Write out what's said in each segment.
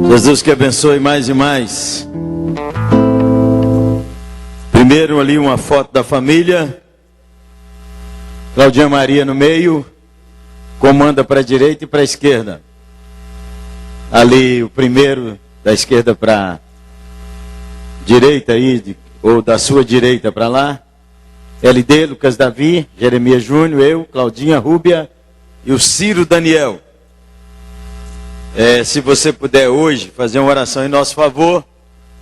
Jesus que abençoe mais e mais. Primeiro ali uma foto da família. Claudinha Maria no meio. Comanda para a direita e para a esquerda. Ali o primeiro da esquerda para a direita aí, ou da sua direita para lá. LD, Lucas Davi, Jeremias Júnior, eu, Claudinha, Rúbia e o Ciro Daniel. Se você puder hoje fazer uma oração em nosso favor,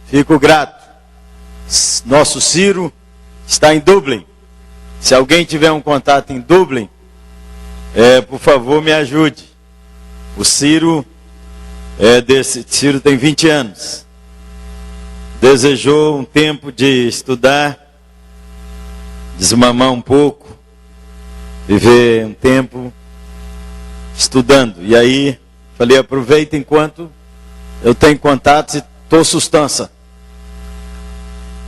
fico grato. Nosso Ciro está em Dublin. Se alguém tiver um contato em Dublin, por favor me ajude. O Ciro Ciro tem 20 anos. Desejou um tempo de estudar, desmamar um pouco, viver um tempo estudando. E aí falei, aproveita enquanto eu tenho contatos e estou sustância.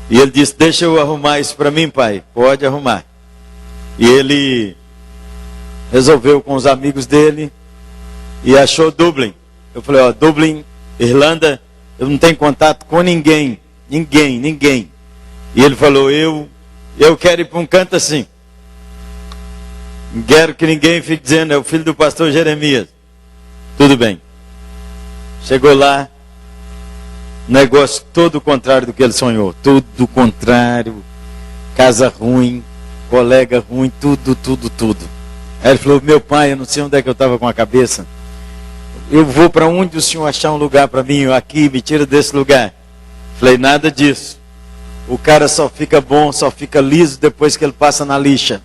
E ele disse, deixa eu arrumar isso para mim, pai. Pode arrumar. E ele resolveu com os amigos dele e achou Dublin. Eu falei, Dublin, Irlanda, eu não tenho contato com ninguém. Ninguém. E ele falou, eu quero ir para um canto assim. Não quero que ninguém fique dizendo, é o filho do pastor Jeremias. Tudo bem. Chegou lá, negócio todo o contrário do que ele sonhou. Tudo o contrário. Casa ruim, colega ruim, tudo. Aí ele falou, meu pai, eu não sei onde é que eu estava com a cabeça. Eu vou para onde o senhor achar um lugar para mim, aqui, me tira desse lugar. Falei, nada disso. O cara só fica bom, só fica liso depois que ele passa na lixa.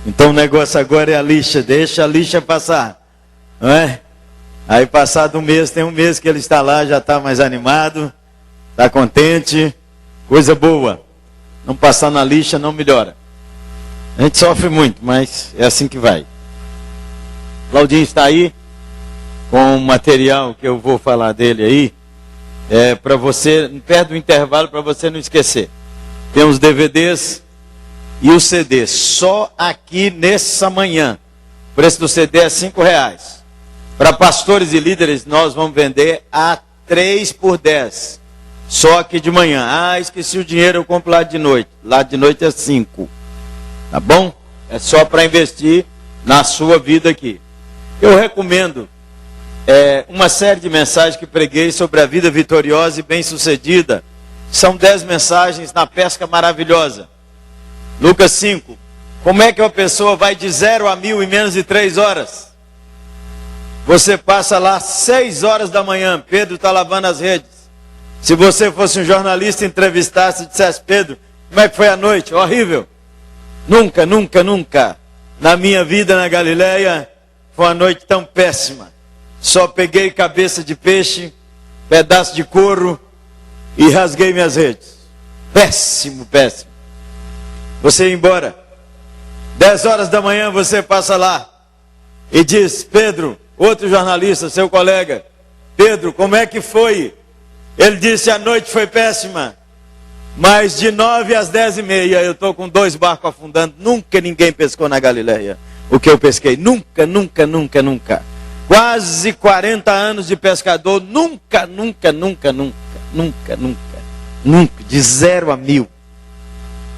Então o negócio agora é a lixa, deixa a lixa passar. Não é? Aí passado um mês, tem um mês que ele está lá, já está mais animado, está contente, coisa boa. Não passar na lixa não melhora. A gente sofre muito, mas é assim que vai. Claudinho está aí, com o material que eu vou falar dele aí, para você, perto do intervalo, para você não esquecer. Tem os DVDs e os CDs, só aqui nessa manhã. O preço do CD é R$5. Para pastores e líderes, nós vamos vender a 3 por 10. Só aqui de manhã. Esqueci o dinheiro, eu compro lá de noite. Lá de noite é 5. Tá bom? É só para investir na sua vida aqui. Eu recomendo uma série de mensagens que preguei sobre a vida vitoriosa e bem-sucedida. São 10 mensagens na pesca maravilhosa. Lucas 5. Como é que uma pessoa vai de 0 a 1000 em menos de 3 horas? Você passa lá 6 horas da manhã, Pedro está lavando as redes. Se você fosse um jornalista, entrevistasse e dissesse, Pedro, como é que foi a noite? Horrível. Nunca. Na minha vida na Galileia, foi uma noite tão péssima. Só peguei cabeça de peixe, pedaço de couro e rasguei minhas redes. Péssimo. Você ia embora. 10 horas da manhã você passa lá e diz, Pedro, outro jornalista, seu colega, Pedro, como é que foi? Ele disse, a noite foi péssima, mas de 9 às 10h30 eu estou com 2 barcos afundando. Nunca ninguém pescou na Galileia o que eu pesquei. Nunca. Quase 40 anos de pescador, nunca. De 0 a 1000.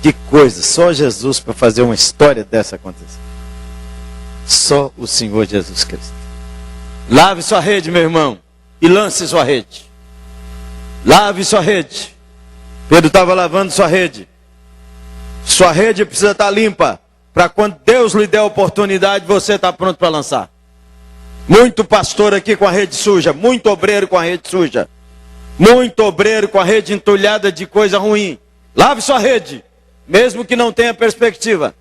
Que coisa, só Jesus para fazer uma história dessa acontecer. Só o Senhor Jesus Cristo. Lave sua rede, meu irmão, e lance sua rede. Lave sua rede. Pedro estava lavando sua rede. Sua rede precisa estar limpa, para quando Deus lhe der a oportunidade, você está pronto para lançar. Muito pastor aqui com a rede suja, muito obreiro com a rede suja, muito obreiro com a rede entulhada de coisa ruim. Lave sua rede, mesmo que não tenha perspectiva.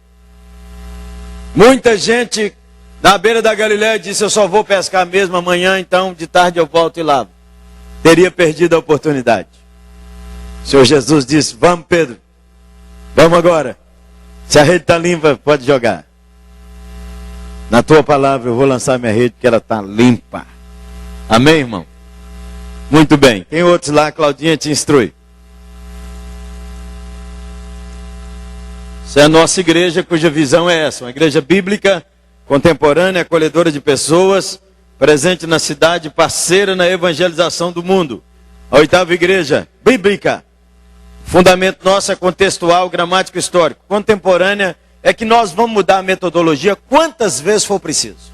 Muita gente na beira da Galileia disse, eu só vou pescar mesmo amanhã, então de tarde eu volto e lavo. Teria perdido a oportunidade. O Senhor Jesus disse, vamos Pedro, vamos agora. Se a rede está limpa, pode jogar. Na tua palavra eu vou lançar minha rede porque ela está limpa. Amém, irmão? Muito bem. Tem outros lá, Claudinha te instrui. Essa é a nossa igreja cuja visão é essa. Uma igreja bíblica contemporânea, acolhedora de pessoas, presente na cidade, parceira na evangelização do mundo. A oitava igreja bíblica. Fundamento nosso é contextual, gramático, histórico. Contemporânea é que nós vamos mudar a metodologia quantas vezes for preciso.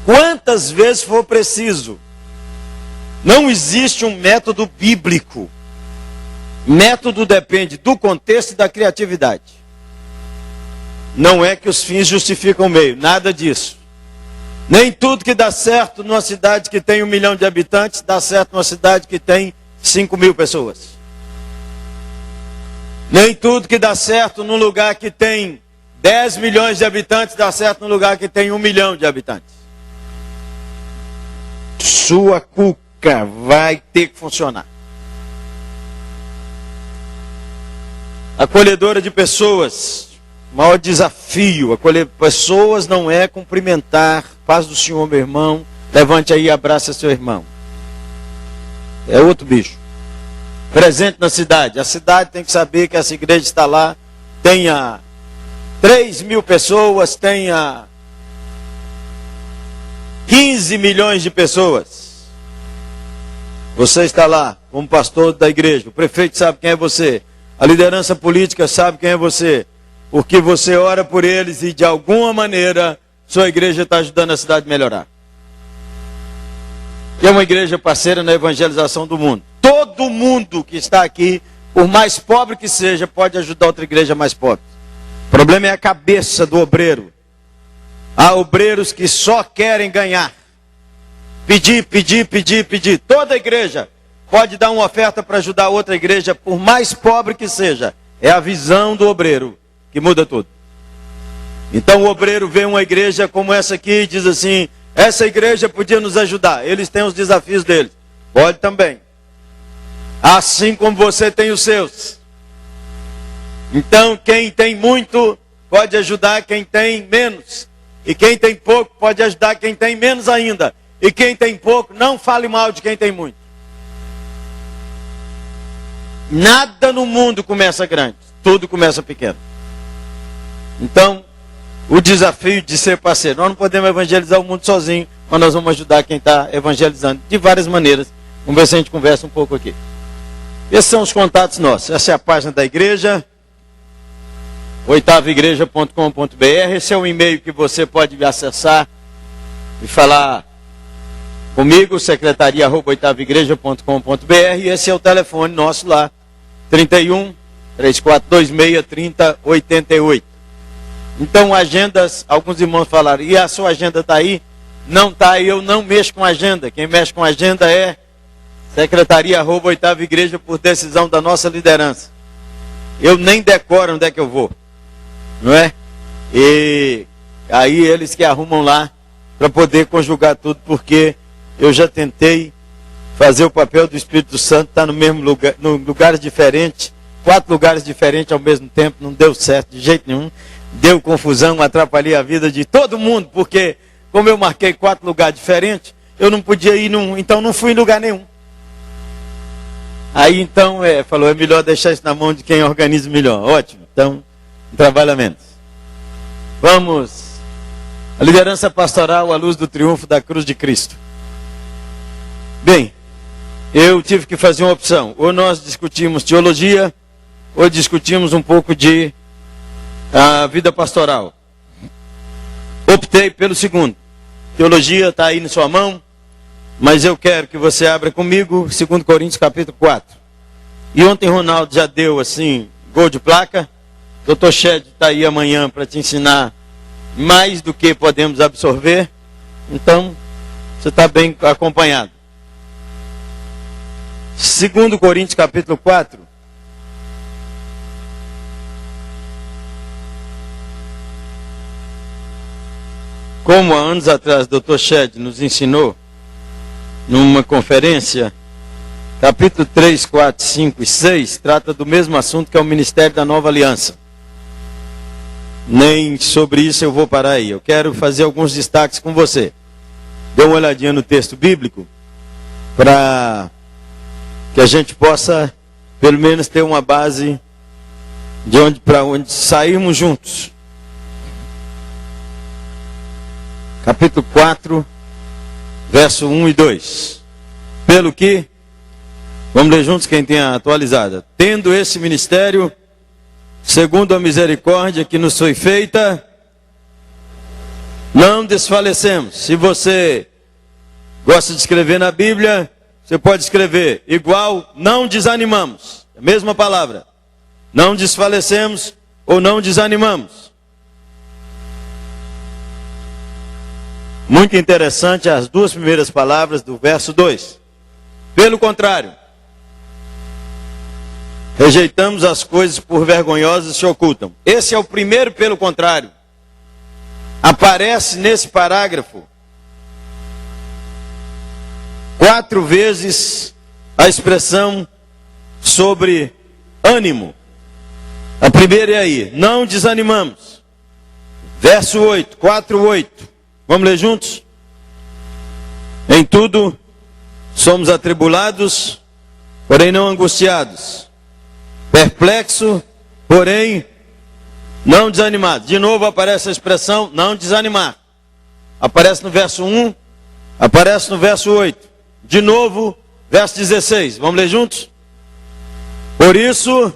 Quantas vezes for preciso. Não existe um método bíblico. Método depende do contexto e da criatividade. Não é que os fins justificam o meio, nada disso. Nem tudo que dá certo numa cidade que tem 1 milhão de habitantes, dá certo numa cidade que tem 5.000 pessoas. Nem tudo que dá certo num lugar que tem 10 milhões de habitantes, dá certo num lugar que tem 1 milhão de habitantes. Sua cuca vai ter que funcionar. Acolhedora de pessoas. Maior desafio, acolher pessoas não é cumprimentar, paz do Senhor, meu irmão, levante aí e abraça seu irmão. É outro bicho. Presente na cidade, a cidade tem que saber que essa igreja está lá, tenha 3.000 pessoas, tenha 15 milhões de pessoas. Você está lá como pastor da igreja, o prefeito sabe quem é você, a liderança política sabe quem é você. Porque você ora por eles e de alguma maneira sua igreja está ajudando a cidade a melhorar. E é uma igreja parceira na evangelização do mundo. Todo mundo que está aqui, por mais pobre que seja, pode ajudar outra igreja mais pobre. O problema é a cabeça do obreiro. Há obreiros que só querem ganhar. Pedir, pedir, pedir, pedir. Toda igreja pode dar uma oferta para ajudar outra igreja, por mais pobre que seja. É a visão do obreiro que muda tudo. Então o obreiro vê uma igreja como essa aqui e diz assim, essa igreja podia nos ajudar, eles têm os desafios deles. Pode também. Assim como você tem os seus. Então quem tem muito pode ajudar quem tem menos. E quem tem pouco pode ajudar quem tem menos ainda. E quem tem pouco, não fale mal de quem tem muito. Nada no mundo começa grande, tudo começa pequeno. Então, o desafio de ser parceiro. Nós não podemos evangelizar o mundo sozinho, mas nós vamos ajudar quem está evangelizando de várias maneiras. Vamos ver se a gente conversa um pouco aqui. Esses são os contatos nossos. Essa é a página da igreja, oitavaigreja.com.br. Esse é o e-mail que você pode acessar e falar comigo, secretaria@oitavaigreja.com.br. E esse é o telefone nosso lá, 31 3426 3088. Então, agendas, alguns irmãos falaram, e a sua agenda está aí? Não está, eu não mexo com agenda. Quem mexe com agenda é secretaria@oitavaigreja por decisão da nossa liderança. Eu nem decoro onde é que eu vou, não é? E aí eles que arrumam lá para poder conjugar tudo, porque eu já tentei fazer o papel do Espírito Santo, estar no mesmo lugar, em lugares diferentes, 4 lugares diferentes ao mesmo tempo, não deu certo de jeito nenhum. Deu confusão, atrapalhei a vida de todo mundo, porque como eu marquei 4 lugares diferentes, eu não podia ir então não fui em lugar nenhum. Aí então falou, é melhor deixar isso na mão de quem organiza melhor. Ótimo, então trabalha menos. Vamos, a liderança pastoral à luz do triunfo da cruz de Cristo. Bem, eu tive que fazer uma opção, ou nós discutimos teologia, ou discutimos um pouco de a vida pastoral. Optei pelo segundo. Teologia está aí na sua mão, mas eu quero que você abra comigo 2 Coríntios capítulo 4. E ontem Ronaldo já deu assim, gol de placa. Dr. Shed está aí amanhã para te ensinar mais do que podemos absorver. Então, você está bem acompanhado. 2 Coríntios capítulo 4. Como há anos atrás o Dr. Shed nos ensinou, numa conferência, capítulo 3, 4, 5 e 6, trata do mesmo assunto que é o Ministério da Nova Aliança. Nem sobre isso eu vou parar aí. Eu quero fazer alguns destaques com você. Dê uma olhadinha no texto bíblico, para que a gente possa, pelo menos, ter uma base para onde sairmos juntos. capítulo 4, verso 1 e 2. Pelo que, vamos ler juntos quem tem a atualizada. Tendo esse ministério, segundo a misericórdia que nos foi feita, não desfalecemos. Se você gosta de escrever na Bíblia, você pode escrever igual, não desanimamos. A mesma palavra. Não desfalecemos ou não desanimamos. Muito interessante as duas primeiras palavras do verso 2. Pelo contrário, rejeitamos as coisas por vergonhosas que se ocultam. Esse é o primeiro pelo contrário. Aparece nesse parágrafo 4 vezes a expressão sobre ânimo. A primeira é aí, não desanimamos. Verso 8, 4, 8. Vamos ler juntos? Em tudo somos atribulados, porém não angustiados. Perplexo, porém não desanimado. De novo aparece a expressão não desanimar. Aparece no verso 1, aparece no verso 8. De novo, verso 16. Vamos ler juntos? Por isso,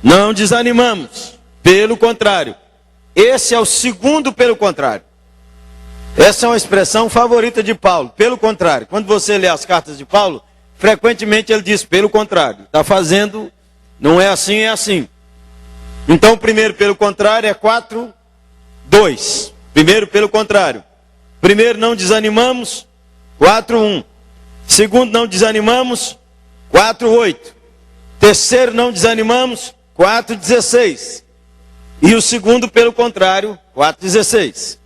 não desanimamos. Pelo contrário. Esse é o segundo pelo contrário. Essa é uma expressão favorita de Paulo. Pelo contrário. Quando você lê as cartas de Paulo, frequentemente ele diz pelo contrário. Está fazendo, não é assim, é assim. Então, o primeiro pelo contrário é 4, 2. Primeiro pelo contrário. Primeiro, não desanimamos. 4, 1. Segundo, não desanimamos. 4, 8. Terceiro, não desanimamos. 4, 16. E o segundo, pelo contrário, 4, 16.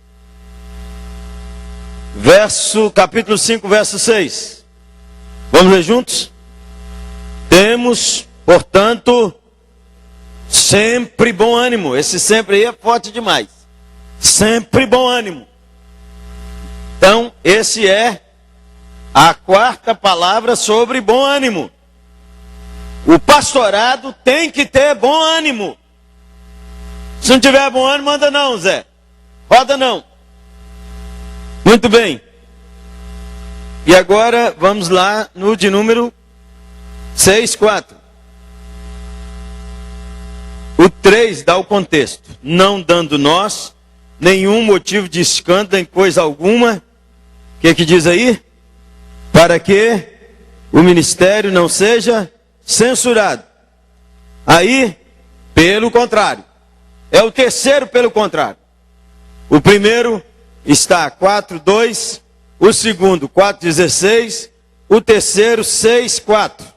Capítulo 5, verso 6. Vamos ler juntos? Temos, portanto, sempre bom ânimo. Esse sempre aí é forte demais. Sempre bom ânimo. Então, esse é a quarta palavra sobre bom ânimo. O pastorado tem que ter bom ânimo. Se não tiver bom ânimo, anda não, Zé. Roda não. Muito bem. E agora vamos lá no de número 6, 4. O 3 dá o contexto. Não dando nós nenhum motivo de escândalo em coisa alguma. O que diz aí? Para que o ministério não seja censurado. Aí, pelo contrário. É o terceiro pelo contrário. O primeiro está 4, 2. O segundo, 4, 16. O terceiro, 6, 4.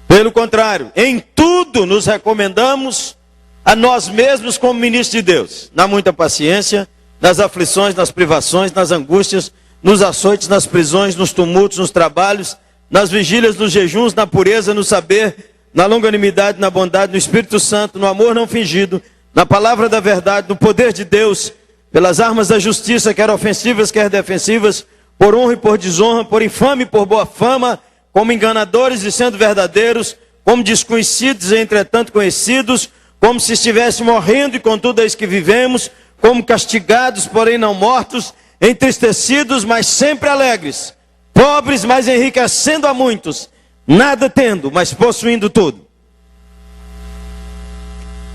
Pelo contrário, em tudo nos recomendamos a nós mesmos como ministros de Deus. Na muita paciência, nas aflições, nas privações, nas angústias, nos açoites, nas prisões, nos tumultos, nos trabalhos, nas vigílias, nos jejuns, na pureza, no saber, na longanimidade, na bondade, no Espírito Santo, no amor não fingido, na palavra da verdade, no poder de Deus, pelas armas da justiça, quer ofensivas, quer defensivas, por honra e por desonra, por infame e por boa fama, como enganadores e sendo verdadeiros, como desconhecidos e entretanto conhecidos, como se estivesse morrendo e contudo eis que vivemos, como castigados, porém não mortos, entristecidos, mas sempre alegres, pobres, mas enriquecendo a muitos, nada tendo, mas possuindo tudo.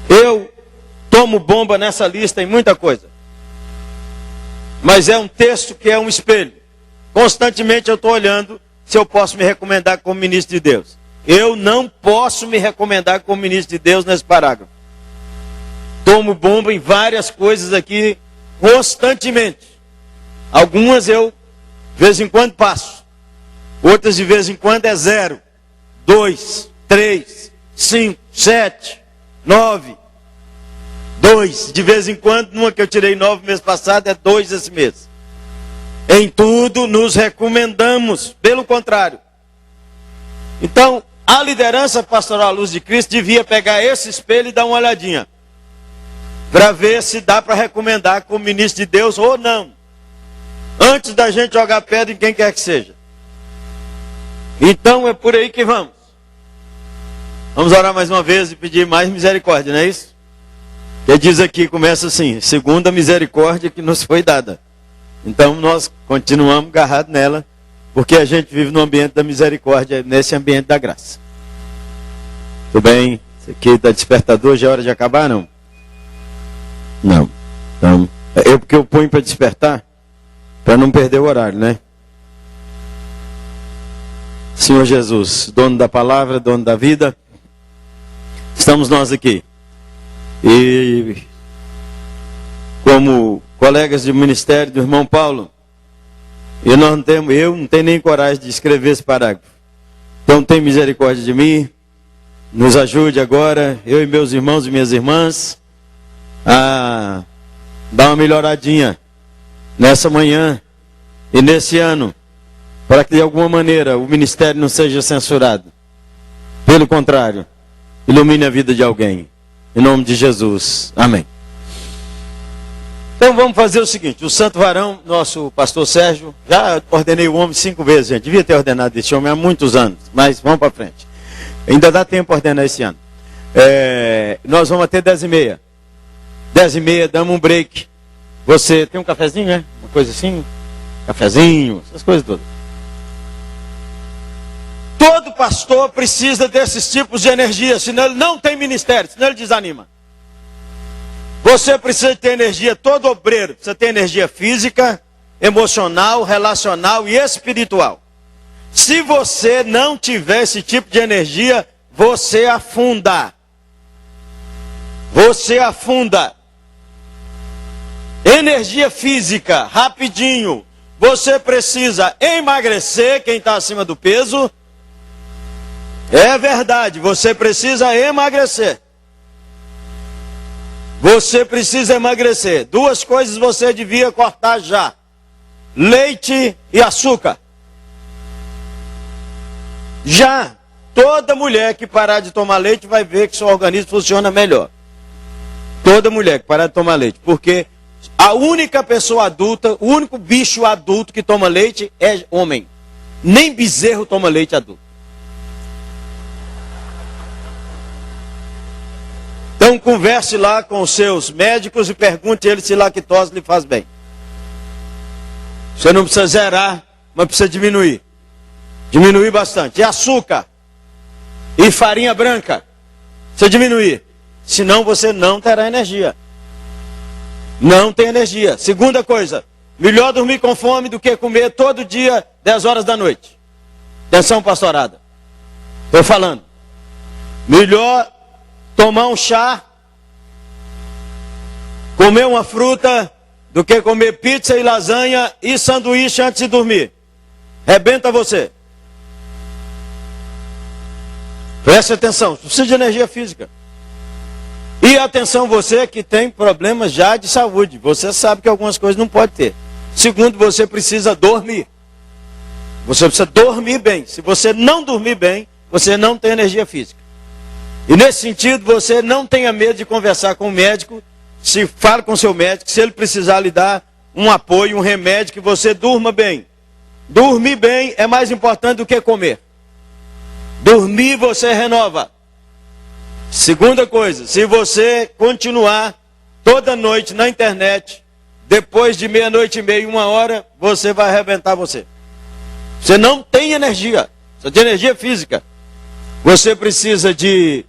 Eu tomo bomba nessa lista em muita coisa. Mas é um texto que é um espelho. Constantemente eu estou olhando se eu posso me recomendar como ministro de Deus. Eu não posso me recomendar como ministro de Deus nesse parágrafo. Tomo bomba em várias coisas aqui constantemente. Algumas eu de vez em quando passo. Outras de vez em quando é 0, 2, 3, 5, 7, 9, 2. De vez em quando, numa que eu tirei 9 mês passado, é 2 esse mês. Em tudo nos recomendamos, pelo contrário. Então, a liderança pastoral à luz de Cristo devia pegar esse espelho e dar uma olhadinha. Para ver se dá para recomendar como ministro de Deus ou não. Antes da gente jogar pedra em quem quer que seja. Então é por aí que vamos. Vamos orar mais uma vez e pedir mais misericórdia, não é isso? Que diz aqui, começa assim: segundo a misericórdia que nos foi dada. Então nós continuamos agarrados nela, porque a gente vive no ambiente da misericórdia, nesse ambiente da graça. Tudo bem? Isso aqui está despertador, já é hora de acabar, não? Não. Então, porque eu ponho para despertar, para não perder o horário, né? Senhor Jesus, dono da palavra, dono da vida, estamos nós aqui. E como colegas de ministério do irmão Paulo, eu não tenho nem coragem de escrever esse parágrafo. Então tem misericórdia de mim, nos ajude agora, eu e meus irmãos e minhas irmãs, a dar uma melhoradinha nessa manhã e nesse ano, para que de alguma maneira o ministério não seja censurado. Pelo contrário, ilumine a vida de alguém. Em nome de Jesus. Amém. Então vamos fazer o seguinte, o santo varão, nosso pastor Sérgio, já ordenei o homem 5 vezes, gente. Devia ter ordenado esse homem há muitos anos, mas vamos para frente. Ainda dá tempo para ordenar esse ano. Nós vamos até 10h30. 10h30, damos um break. Você tem um cafezinho, né? Uma coisa assim? Cafezinho, essas coisas todas. Todo pastor precisa desses tipos de energia, senão ele não tem ministério, senão ele desanima. Você precisa ter energia, todo obreiro precisa ter energia física, emocional, relacional e espiritual. Se você não tiver esse tipo de energia, você afunda. Você afunda. Energia física, rapidinho. Você precisa emagrecer, quem está acima do peso. É verdade, você precisa emagrecer. Você precisa emagrecer. 2 coisas você devia cortar já: leite e açúcar. Já toda mulher que parar de tomar leite vai ver que seu organismo funciona melhor. Toda mulher que parar de tomar leite. Porque a única pessoa adulta, o único bicho adulto que toma leite é homem. Nem bezerro toma leite adulto. Então converse lá com os seus médicos e pergunte a eles se lactose lhe faz bem. Você não precisa zerar, mas precisa diminuir. Diminuir bastante. E açúcar. E farinha branca. Precisa diminuir. Senão você não terá energia. Não tem energia. Segunda coisa. Melhor dormir com fome do que comer todo dia 10 horas da noite. Atenção, pastorada. Estou falando. Melhor tomar um chá, comer uma fruta, do que comer pizza e lasanha e sanduíche antes de dormir. Rebenta você. Preste atenção, precisa de energia física. E atenção você que tem problemas já de saúde. Você sabe que algumas coisas não pode ter. Segundo, você precisa dormir. Você precisa dormir bem. Se você não dormir bem, você não tem energia física. E nesse sentido, você não tenha medo de conversar com o médico. Se fala com o seu médico, se ele precisar lhe dar um apoio, um remédio, que você durma bem. Dormir bem é mais importante do que comer. Dormir você renova. Segunda coisa, se você continuar toda noite na internet, depois de 00:30, 1h, você vai arrebentar você. Você não tem energia, só tem energia física. Você precisa de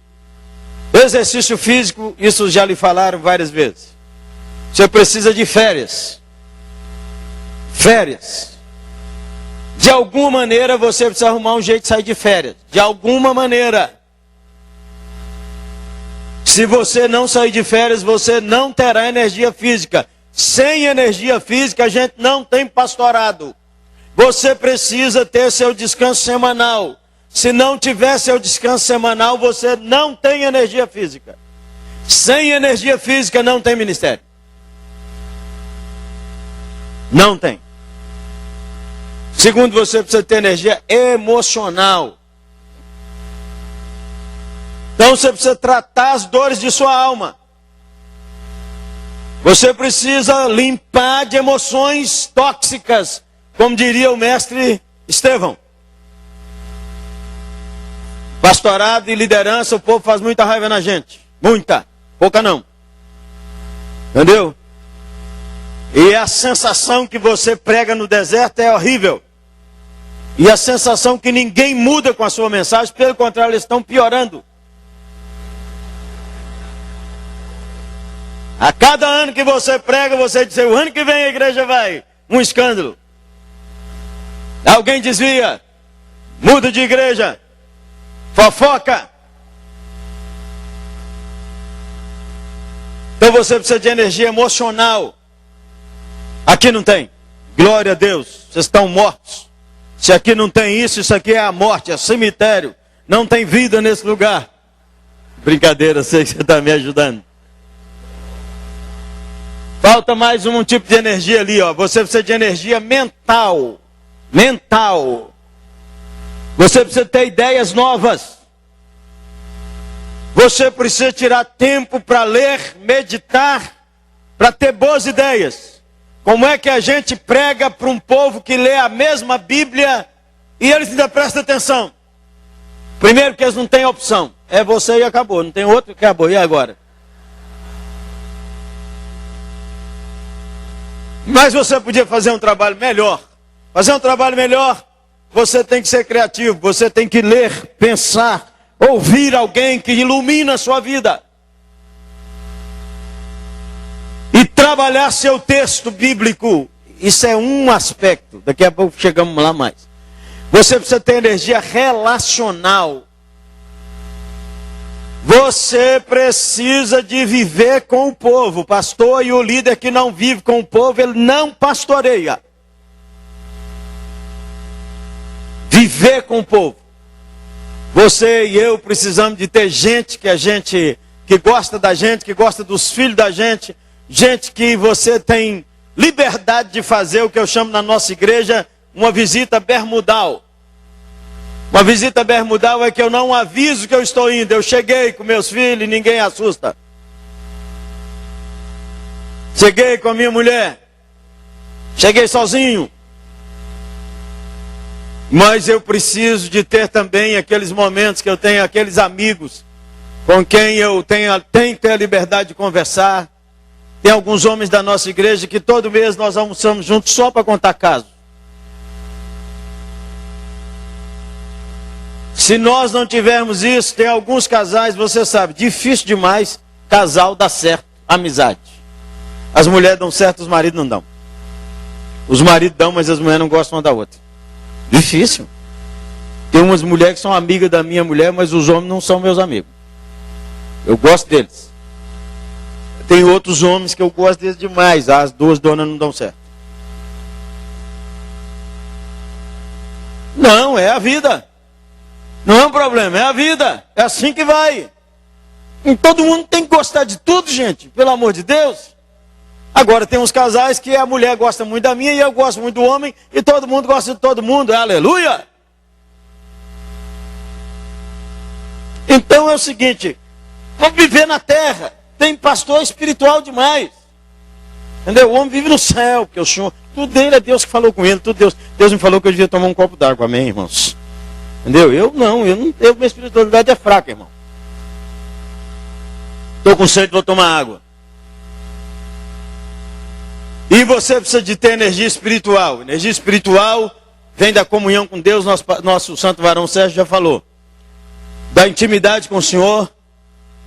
exercício físico, isso já lhe falaram várias vezes. Você precisa de férias. Férias. De alguma maneira você precisa arrumar um jeito de sair de férias. De alguma maneira. Se você não sair de férias, você não terá energia física. Sem energia física, a gente não tem pastorado. Você precisa ter seu descanso semanal. Se não tiver seu descanso semanal, você não tem energia física. Sem energia física, não tem ministério. Não tem. Segundo, você precisa ter energia emocional. Então você precisa tratar as dores de sua alma. Você precisa limpar de emoções tóxicas, como diria o mestre Estevão. Pastorado e liderança, o povo faz muita raiva na gente. Muita. Pouca não. Entendeu? E a sensação que você prega no deserto é horrível. E a sensação que ninguém muda com a sua mensagem, pelo contrário, eles estão piorando. A cada ano que você prega, você diz, o ano que vem a igreja vai. Um escândalo. Alguém desvia. Muda de igreja. Fofoca. Então você precisa de energia emocional. Aqui não tem. Glória a Deus. Vocês estão mortos. Se aqui não tem isso, isso aqui é a morte, é cemitério. Não tem vida nesse lugar. Brincadeira, sei que você está me ajudando. Falta mais um tipo de energia ali, ó. Você precisa de energia mental. Mental. Você precisa ter ideias novas. Você precisa tirar tempo para ler, meditar, para ter boas ideias. Como é que a gente prega para um povo que lê a mesma Bíblia e eles ainda prestam atenção? Primeiro que eles não têm opção. É você e acabou. Não tem outro que acabou. E agora? Mas você podia fazer um trabalho melhor. Fazer um trabalho melhor, você tem que ser criativo. Você tem que ler, pensar, ouvir alguém que ilumina a sua vida. E trabalhar seu texto bíblico. Isso é um aspecto. Daqui a pouco chegamos lá mais. Você precisa ter energia relacional. Você precisa de viver com o povo. O pastor e o líder que não vive com o povo, ele não pastoreia. Viver com o povo. Você e eu precisamos de ter gente que gosta da gente, que gosta dos filhos da gente. Gente que você tem liberdade de fazer o que eu chamo na nossa igreja uma visita bermudal. Uma visita bermudal é que eu não aviso que eu estou indo. Eu cheguei com meus filhos e ninguém assusta. Cheguei com a minha mulher. Cheguei sozinho. Mas eu preciso de ter também aqueles momentos que eu tenho aqueles amigos com quem eu tenho que ter a liberdade de conversar. Tem alguns homens da nossa igreja que todo mês nós almoçamos juntos só para contar casos. Se nós não tivermos isso, tem alguns casais, você sabe, difícil demais casal dar certo, amizade. As mulheres dão certo, os maridos não dão. Os maridos dão, mas as mulheres não gostam uma da outra. Difícil. Tem umas mulheres que são amigas da minha mulher, mas os homens não são meus amigos. Eu gosto deles. Tem outros homens que eu gosto deles demais. As duas donas não dão certo. Não, é a vida. Não é um problema, é a vida. É assim que vai. E todo mundo tem que gostar de tudo, gente. Pelo amor de Deus. Agora tem uns casais que a mulher gosta muito da minha e eu gosto muito do homem. E todo mundo gosta de todo mundo. Aleluia! Então é o seguinte. Vamos viver na terra. Tem pastor espiritual demais. Entendeu? O homem vive no céu, porque o Senhor, tudo dele é Deus que falou com ele, tudo Deus. Deus me falou que eu devia tomar um copo d'água, amém, irmãos? Entendeu? Eu não, minha espiritualidade é fraca, irmão. Estou com sede, vou tomar água. E você precisa de ter energia espiritual. Energia espiritual vem da comunhão com Deus, nosso santo varão Sérgio já falou. Da intimidade com o Senhor,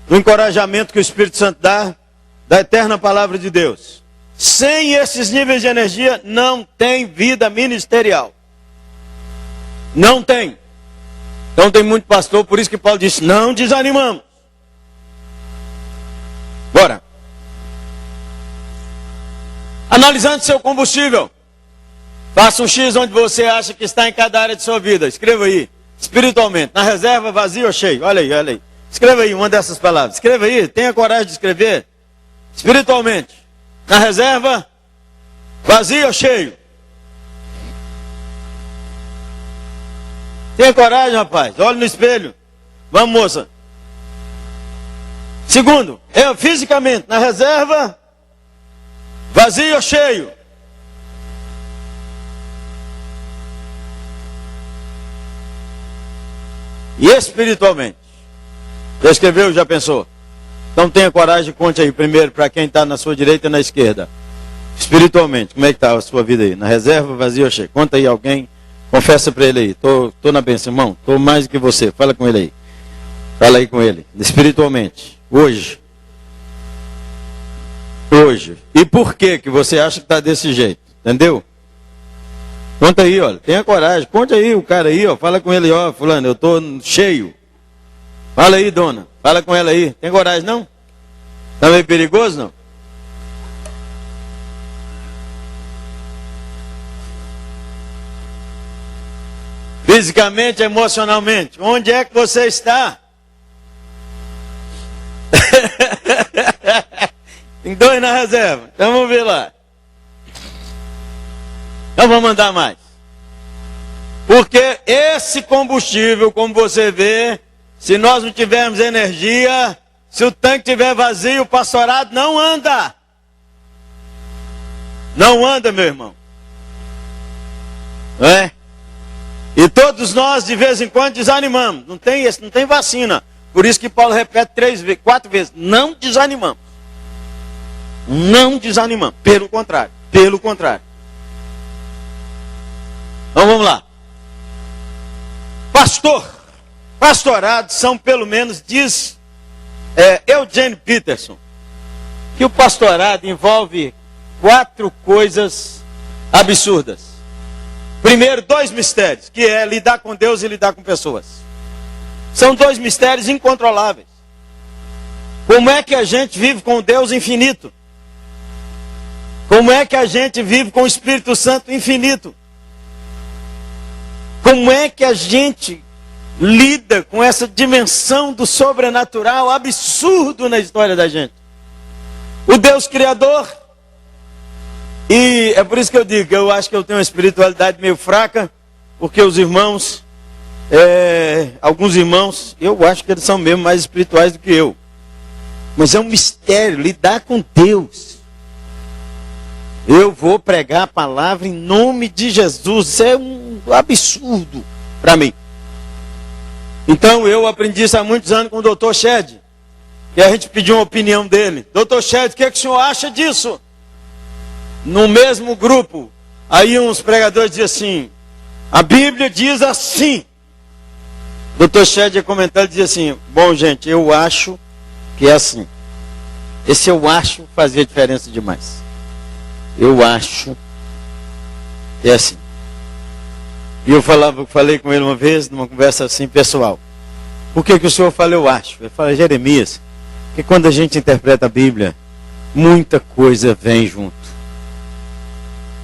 do encorajamento que o Espírito Santo dá, da eterna palavra de Deus. Sem esses níveis de energia, não tem vida ministerial. Não tem. Então tem muito pastor, por isso que Paulo disse, não desanimamos. Bora. Analisando seu combustível. Faça um X onde você acha que está em cada área de sua vida. Escreva aí. Espiritualmente. Na reserva, vazio ou cheio? Olha aí, olha aí. Escreva aí uma dessas palavras. Escreva aí, tenha coragem de escrever. Espiritualmente. Na reserva, vazio ou cheio? Tenha coragem, rapaz. Olhe no espelho. Vamos, moça. Segundo, eu fisicamente, na reserva, vazio ou cheio? E espiritualmente? Já escreveu, já pensou? Então tenha coragem e conte aí primeiro para quem está na sua direita e na esquerda. Espiritualmente, como é que está a sua vida aí? Na reserva, vazio ou cheio? Conta aí alguém, confessa para ele aí. Tô na bênção, irmão. Tô mais do que você. Fala com ele aí. Fala aí com ele. Espiritualmente. Hoje. E por que você acha que está desse jeito? Entendeu? Conta aí, olha. Tenha coragem. Conte aí o cara aí, ó. Fala com ele, ó. Fulano, eu tô cheio. Fala aí, dona. Fala com ela aí. Tem coragem, não? Tá meio perigoso, não? Fisicamente, emocionalmente. Onde é que você está? Tem 2 na reserva. Então vamos ver lá. Então vamos mandar mais. Porque esse combustível, como você vê, se nós não tivermos energia, se o tanque estiver vazio, o pastorado não anda. Não anda, meu irmão. Não é? E todos nós, de vez em quando, desanimamos. Não tem vacina. Por isso que Paulo repete 4 vezes. Não desanimamos. Não desanimamos. Pelo contrário. Pelo contrário. Então vamos lá. Pastorado são pelo menos, diz Eugene Peterson, que o pastorado envolve 4 coisas absurdas. Primeiro, 2 mistérios, que é lidar com Deus e lidar com pessoas. São 2 mistérios incontroláveis. Como é que a gente vive com Deus infinito? Como é que a gente vive com o Espírito Santo infinito? Como é que a gente lida com essa dimensão do sobrenatural absurdo na história da gente? O Deus Criador. E é por isso que eu digo, eu acho que eu tenho uma espiritualidade meio fraca, porque os irmãos, alguns irmãos, eu acho que eles são mesmo mais espirituais do que eu. Mas é um mistério, lidar com Deus. Eu vou pregar a palavra em nome de Jesus, isso é um absurdo para mim. Então eu aprendi isso há muitos anos com o Dr. Shed, e a gente pediu uma opinião dele. Dr. Shed, o que o senhor acha disso? No mesmo grupo, aí uns pregadores diziam assim, a Bíblia diz assim. Dr. Shed ia comentar e dizia assim, bom gente, eu acho que é assim. Esse eu acho fazia diferença demais. Eu acho que é assim. E eu falei com ele uma vez, numa conversa assim pessoal. Por que o senhor fala eu acho? Eu falei, Jeremias, que quando a gente interpreta a Bíblia, muita coisa vem junto.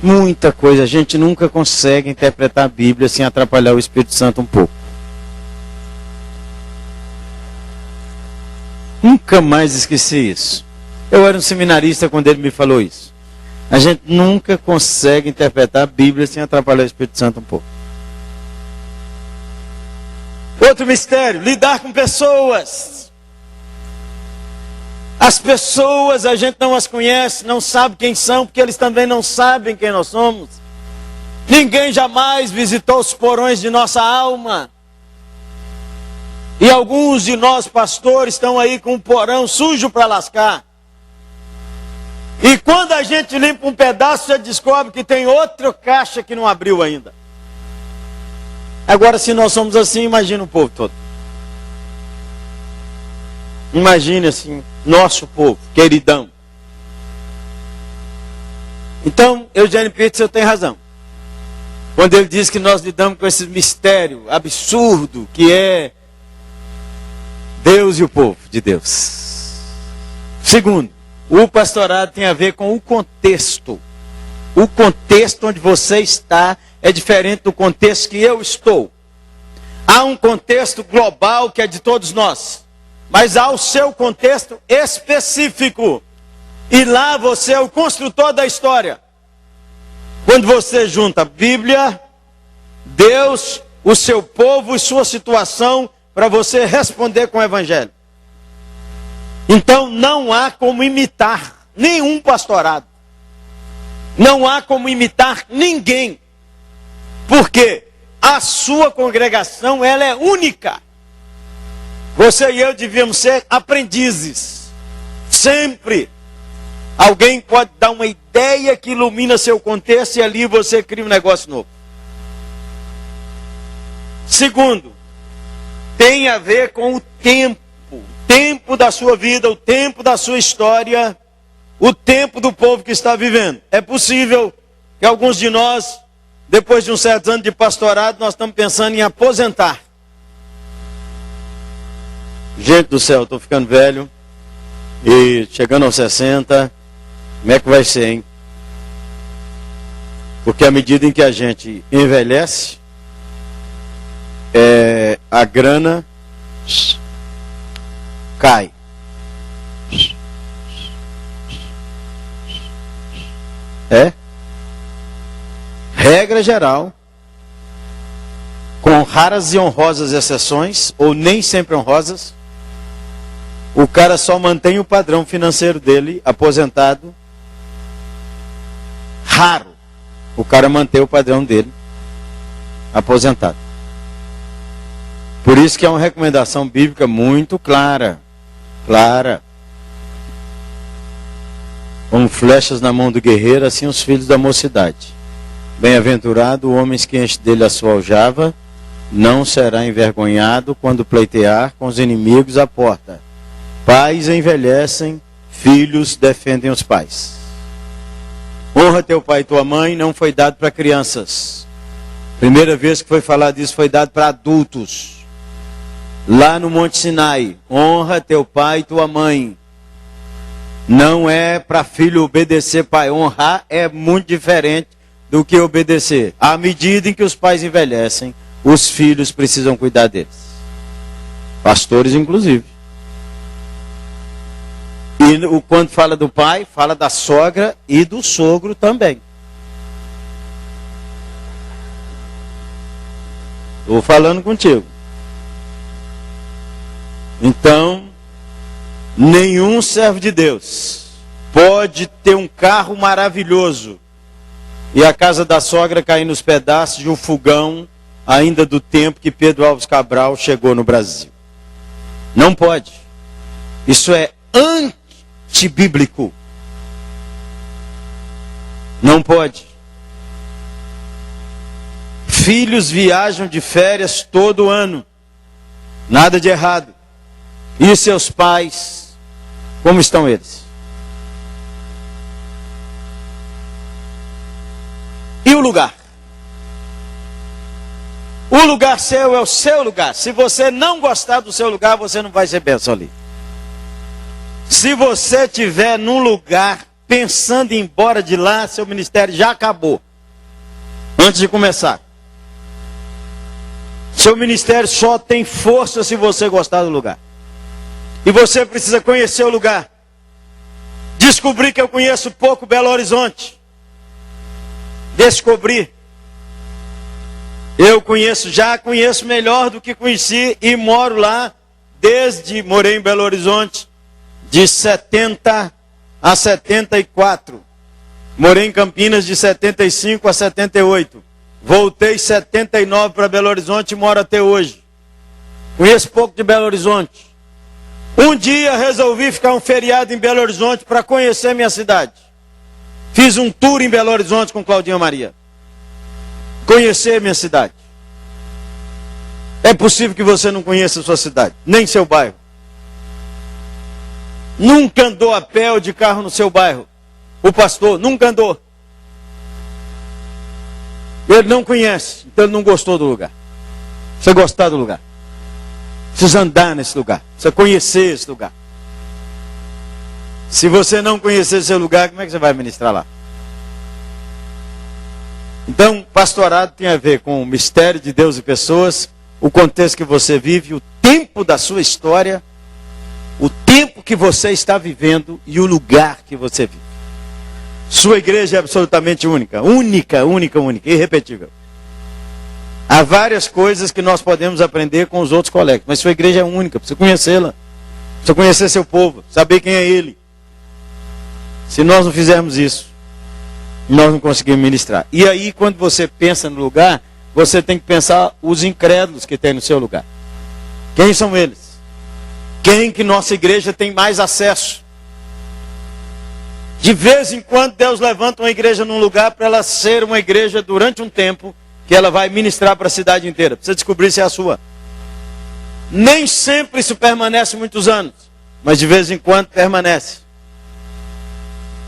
Muita coisa, a gente nunca consegue interpretar a Bíblia sem atrapalhar o Espírito Santo um pouco. Nunca mais esqueci isso. Eu era um seminarista quando ele me falou isso. A gente nunca consegue interpretar a Bíblia sem atrapalhar o Espírito Santo um pouco. Outro mistério, lidar com pessoas. As pessoas, a gente não as conhece, não sabe quem são, porque eles também não sabem quem nós somos. Ninguém jamais visitou os porões de nossa alma. E alguns de nós, pastores, estão aí com um porão sujo para lascar. E quando a gente limpa um pedaço, você descobre que tem outra caixa que não abriu ainda. Agora, se nós somos assim, imagina o povo todo. Imagine assim, nosso povo, queridão. Então, Eugene Peterson tem razão. Quando ele diz que nós lidamos com esse mistério absurdo que é Deus e o povo de Deus. Segundo, o pastorado tem a ver com o contexto. O contexto onde você está é diferente do contexto que eu estou. Há um contexto global que é de todos nós. Mas há o seu contexto específico. E lá você é o construtor da história. Quando você junta a Bíblia, Deus, o seu povo e sua situação, para você responder com o Evangelho. Então não há como imitar nenhum pastorado. Não há como imitar ninguém. Porque a sua congregação, ela é única. Você e eu devíamos ser aprendizes. Sempre alguém pode dar uma ideia ideia que ilumina seu contexto e ali você cria um negócio novo. Segundo, tem a ver com o tempo da sua vida, o tempo da sua história, o tempo do povo que está vivendo. É possível que alguns de nós, depois de uns certos anos de pastorado, nós estamos pensando em aposentar. Gente do céu, estou ficando velho e chegando aos 60, como é que vai ser, hein? Porque à medida em que a gente envelhece, a grana cai. Regra geral, com raras e honrosas exceções, ou nem sempre honrosas, o cara só mantém o padrão financeiro dele aposentado. Raro o cara manter o padrão dele aposentado. Por isso que é uma recomendação bíblica muito clara. Como flechas na mão do guerreiro, assim os filhos da mocidade. Bem-aventurado o homem que enche dele a sua aljava, não será envergonhado quando pleitear com os inimigos à porta. Pais envelhecem, filhos defendem os pais. Honra teu pai e tua mãe não foi dado para crianças. Primeira vez que foi falado isso foi dado para adultos. Lá no Monte Sinai, honra teu pai e tua mãe. Não é para filho obedecer pai. Honrar é muito diferente do que obedecer. À medida em que os pais envelhecem, os filhos precisam cuidar deles. Pastores, inclusive. E quando fala do pai, fala da sogra e do sogro também. Estou falando contigo. Então, nenhum servo de Deus pode ter um carro maravilhoso e a casa da sogra cair nos pedaços de um fogão ainda do tempo que Pedro Alves Cabral chegou no Brasil. Não pode. Isso é antibíblico. Não pode. Filhos viajam de férias todo ano. Nada de errado. E seus pais, como estão eles? E o lugar? O lugar seu é o seu lugar. Se você não gostar do seu lugar, você não vai ser bênção ali. Se você estiver num lugar pensando em ir embora de lá, seu ministério já acabou. Antes de começar. Seu ministério só tem força se você gostar do lugar. E você precisa conhecer o lugar. Descobri que eu conheço pouco Belo Horizonte. Descobri. Eu já conheço melhor do que conheci e moro lá morei em Belo Horizonte de 70 a 74. Morei em Campinas de 75 a 78. Voltei em 79 para Belo Horizonte e moro até hoje. Conheço pouco de Belo Horizonte. Um dia resolvi ficar um feriado em Belo Horizonte para conhecer minha cidade. Fiz um tour em Belo Horizonte com Claudinha Maria. Conhecer minha cidade. É possível que você não conheça a sua cidade, nem seu bairro. Nunca andou a pé ou de carro no seu bairro. O pastor nunca andou. Ele não conhece, então ele não gostou do lugar. Você gostar do lugar. Precisa andar nesse lugar. Precisa conhecer esse lugar. Se você não conhecer seu lugar, como é que você vai ministrar lá? Então, pastorado tem a ver com o mistério de Deus e pessoas, o contexto que você vive, o tempo da sua história, o tempo que você está vivendo e o lugar que você vive. Sua igreja é absolutamente única, irrepetível. Há várias coisas que nós podemos aprender com os outros colegas, mas sua igreja é única, precisa conhecê-la, precisa conhecer seu povo, saber quem é ele. Se nós não fizermos isso, nós não conseguimos ministrar. E aí, quando você pensa no lugar, você tem que pensar os incrédulos que tem no seu lugar. Quem são eles? Quem que nossa igreja tem mais acesso? De vez em quando Deus levanta uma igreja num lugar para ela ser uma igreja durante um tempo que ela vai ministrar para a cidade inteira. Precisa descobrir se é a sua. Nem sempre isso permanece muitos anos, mas de vez em quando permanece.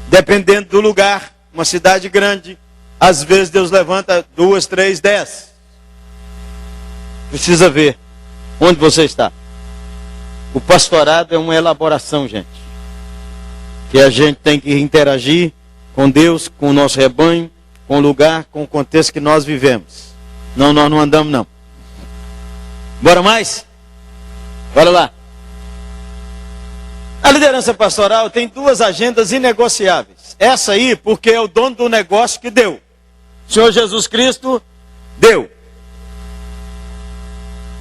Dependendo do lugar, uma cidade grande, às vezes Deus levanta 2, 3, 10. Precisa ver onde você está. O pastorado é uma elaboração, gente. Que a gente tem que interagir com Deus, com o nosso rebanho, com o lugar, com o contexto que nós vivemos. Não, nós não andamos não. Bora mais? Bora lá. A liderança pastoral tem 2 agendas inegociáveis. Essa aí, porque é o dono do negócio que deu. O Senhor Jesus Cristo deu.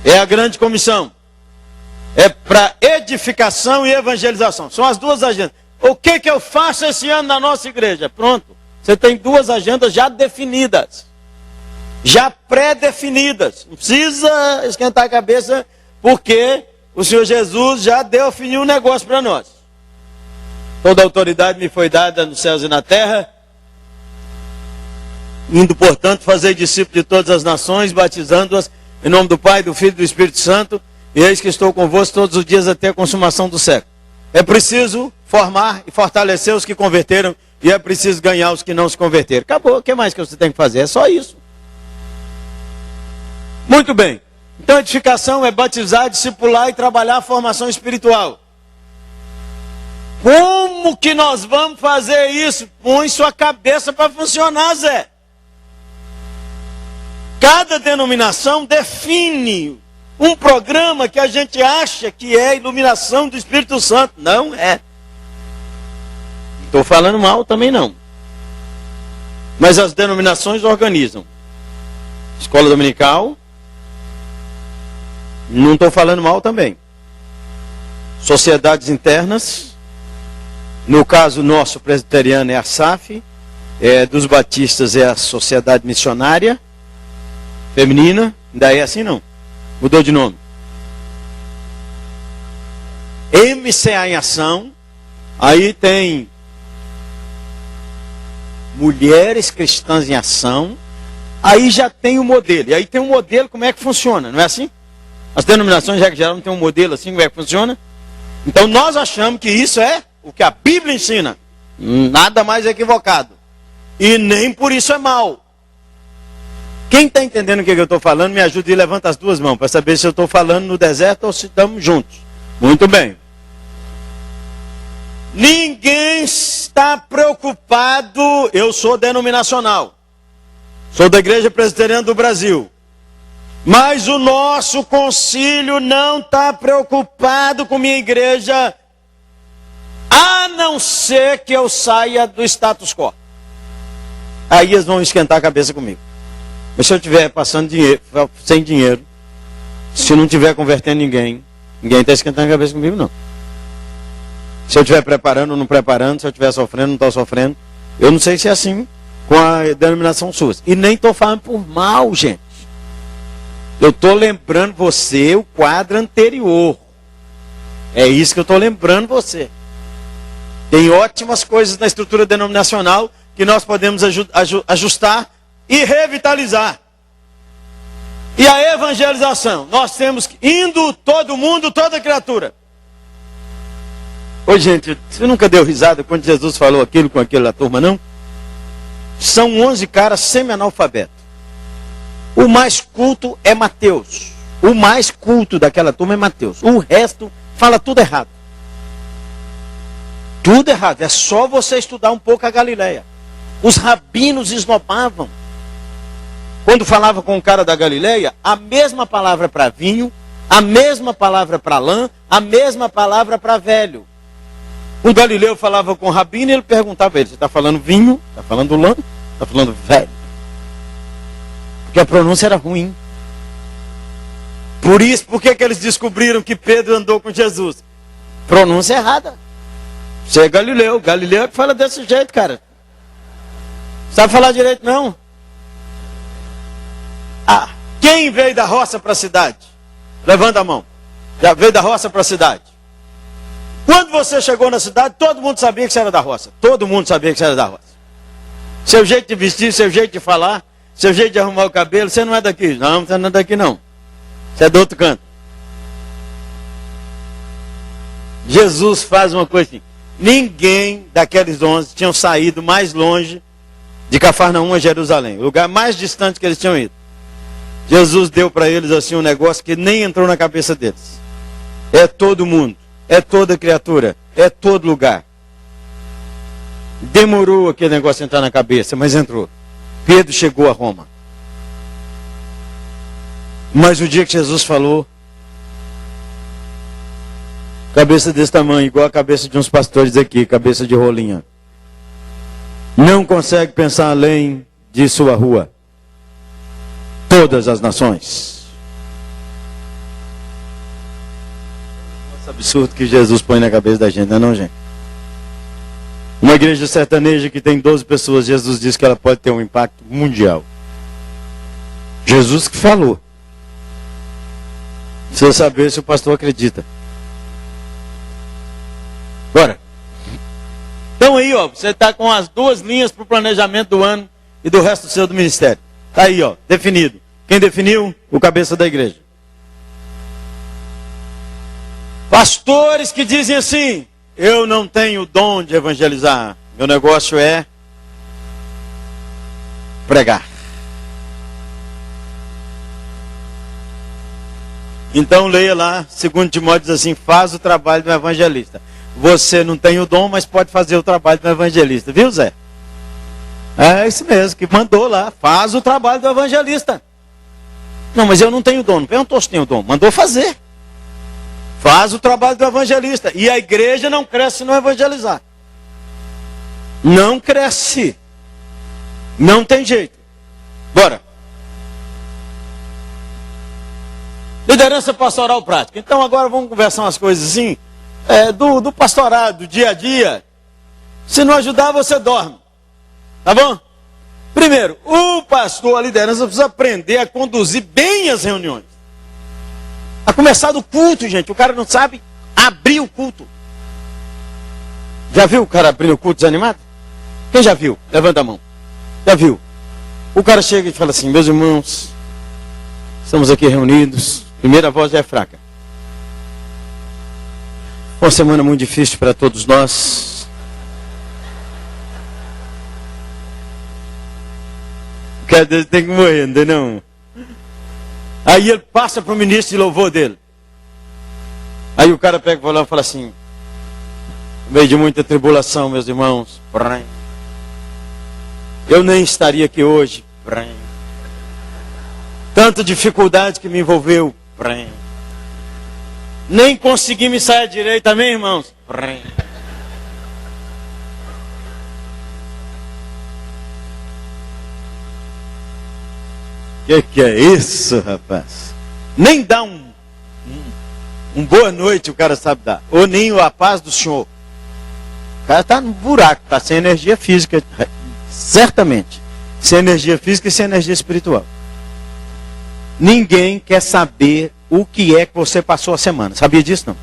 É a grande comissão. É para edificação e evangelização. São as 2 agendas. O que eu faço esse ano na nossa igreja? Pronto. Você tem 2 agendas já definidas. Já pré-definidas. Não precisa esquentar a cabeça, porque o Senhor Jesus já definiu um negócio para nós. Toda a autoridade me foi dada nos céus e na terra. Indo, portanto, fazer discípulos de todas as nações, batizando-as em nome do Pai, do Filho e do Espírito Santo. E eis que estou convosco todos os dias até a consumação do século. É preciso formar e fortalecer os que converteram. E é preciso ganhar os que não se converteram. Acabou. O que mais que você tem que fazer? É só isso. Muito bem. Então, edificação é batizar, discipular e trabalhar a formação espiritual. Como que nós vamos fazer isso? Põe sua cabeça para funcionar, Zé. Cada denominação define um programa que a gente acha que é iluminação do Espírito Santo. Não é. Estou falando mal também não. Mas as denominações organizam. Escola dominical. Não estou falando mal também. Sociedades internas. No caso nosso presbiteriano é a SAF. Dos batistas é a Sociedade Missionária Feminina. Ainda é assim não. Mudou de nome. MCA em ação. Aí tem Mulheres Cristãs em Ação. Aí já tem o modelo. E aí tem um modelo como é que funciona. Não é assim? As denominações já que geral não tem um modelo assim como é que funciona. Então nós achamos que isso é o que a Bíblia ensina. Nada mais equivocado. E nem por isso é mal. Quem está entendendo o que eu estou falando, me ajude e levanta as 2 mãos para saber se eu estou falando no deserto ou se estamos juntos. Muito bem. Ninguém está preocupado. Eu sou denominacional. Sou da Igreja Presbiteriana do Brasil. Mas o nosso concílio não está preocupado com minha igreja, a não ser que eu saia do status quo. Aí eles vão esquentar a cabeça comigo. Mas se eu estiver passando dinheiro, sem dinheiro, se não estiver convertendo ninguém está esquentando a cabeça comigo, não. Se eu estiver preparando ou não preparando, se eu estiver sofrendo ou não estou sofrendo, eu não sei se é assim com a denominação sua. E nem estou falando por mal, gente. Eu estou lembrando você o quadro anterior. É isso que eu estou lembrando você. Tem ótimas coisas na estrutura denominacional que nós podemos ajustar e revitalizar. E a evangelização? Nós temos indo todo mundo, toda criatura. Ô gente, você nunca deu risada quando Jesus falou aquilo com aquela turma, não? São 11 caras semi-analfabetos. O mais culto é Mateus. O mais culto daquela turma é Mateus. O resto fala tudo errado. Tudo errado. É só você estudar um pouco a Galileia. Os rabinos esnobavam. Quando falava com o cara da Galileia, a mesma palavra para vinho, a mesma palavra para lã, a mesma palavra para velho. Um galileu falava com o rabino e ele perguntava a ele, você está falando vinho? Está falando lã? Está falando velho? Porque a pronúncia era ruim. Por que eles descobriram que Pedro andou com Jesus? Pronúncia errada. Você é galileu. Galileu é que fala desse jeito, cara. Sabe falar direito, não? Ah, quem veio da roça para a cidade? Levanta a mão. Já veio da roça para a cidade? Quando você chegou na cidade, todo mundo sabia que você era da roça. Todo mundo sabia que você era da roça. Seu jeito de vestir, seu jeito de falar, seu jeito de arrumar o cabelo, você não é daqui. Não, você não é daqui não. Você é do outro canto. Jesus faz uma coisa assim. Ninguém daqueles 11 tinham saído mais longe de Cafarnaum a Jerusalém. O lugar mais distante que eles tinham ido. Jesus deu para eles assim um negócio que nem entrou na cabeça deles. É todo mundo. É toda criatura. É todo lugar. Demorou aquele negócio entrar na cabeça, mas entrou. Pedro chegou a Roma. Mas o dia que Jesus falou, cabeça desse tamanho, igual a cabeça de uns pastores aqui, cabeça de rolinha. Não consegue pensar além de sua rua. Todas as nações. Nossa, absurdo que Jesus põe na cabeça da gente, não é não, gente? Uma igreja sertaneja que tem 12 pessoas, Jesus diz que ela pode ter um impacto mundial. Jesus que falou. Precisa saber se o pastor acredita. Bora. Então aí, ó, você está com as 2 linhas para o planejamento do ano e do resto do seu do ministério. Está aí, ó, definido. Quem definiu? O cabeça da igreja. Pastores que dizem assim: eu não tenho dom de evangelizar. Meu negócio é pregar. Então leia lá, 2 Timóteo diz assim: faz o trabalho do evangelista. Você não tem o dom, mas pode fazer o trabalho do evangelista. Viu, Zé? É isso mesmo, que mandou lá. Faz o trabalho do evangelista. Não, mas eu não tenho dom. Não perguntou se tem o dom. Mandou fazer. Faz o trabalho do evangelista. E a igreja não cresce se não evangelizar. Não cresce. Não tem jeito. Bora. Liderança pastoral prática. Então agora vamos conversar umas coisas assim. Do pastorado, do dia a dia. Se não ajudar, você dorme. Tá bom? Primeiro, o pastor, a liderança, precisa aprender a conduzir bem as reuniões. A começar do culto, gente. O cara não sabe abrir o culto. Já viu o cara abrir o culto desanimado? Quem já viu? Levanta a mão. Já viu? O cara chega e fala assim: meus irmãos, estamos aqui reunidos. Primeira voz já é fraca. Uma semana muito difícil para todos nós. O cara dele tem que morrer, não tem não? Aí ele passa para o ministro de louvor dele. Aí o cara pega o violão e fala assim: no meio de muita tribulação, meus irmãos, eu nem estaria aqui hoje. Tanta dificuldade que me envolveu. Nem consegui me sair direito, amém, irmãos? Que é isso, rapaz? Nem dá um boa noite o cara sabe dar. Ou nem a paz do Senhor. O cara está no buraco, está sem energia física. Certamente. Sem energia física e sem energia espiritual. Ninguém quer saber o que é que você passou a semana. Sabia disso, não?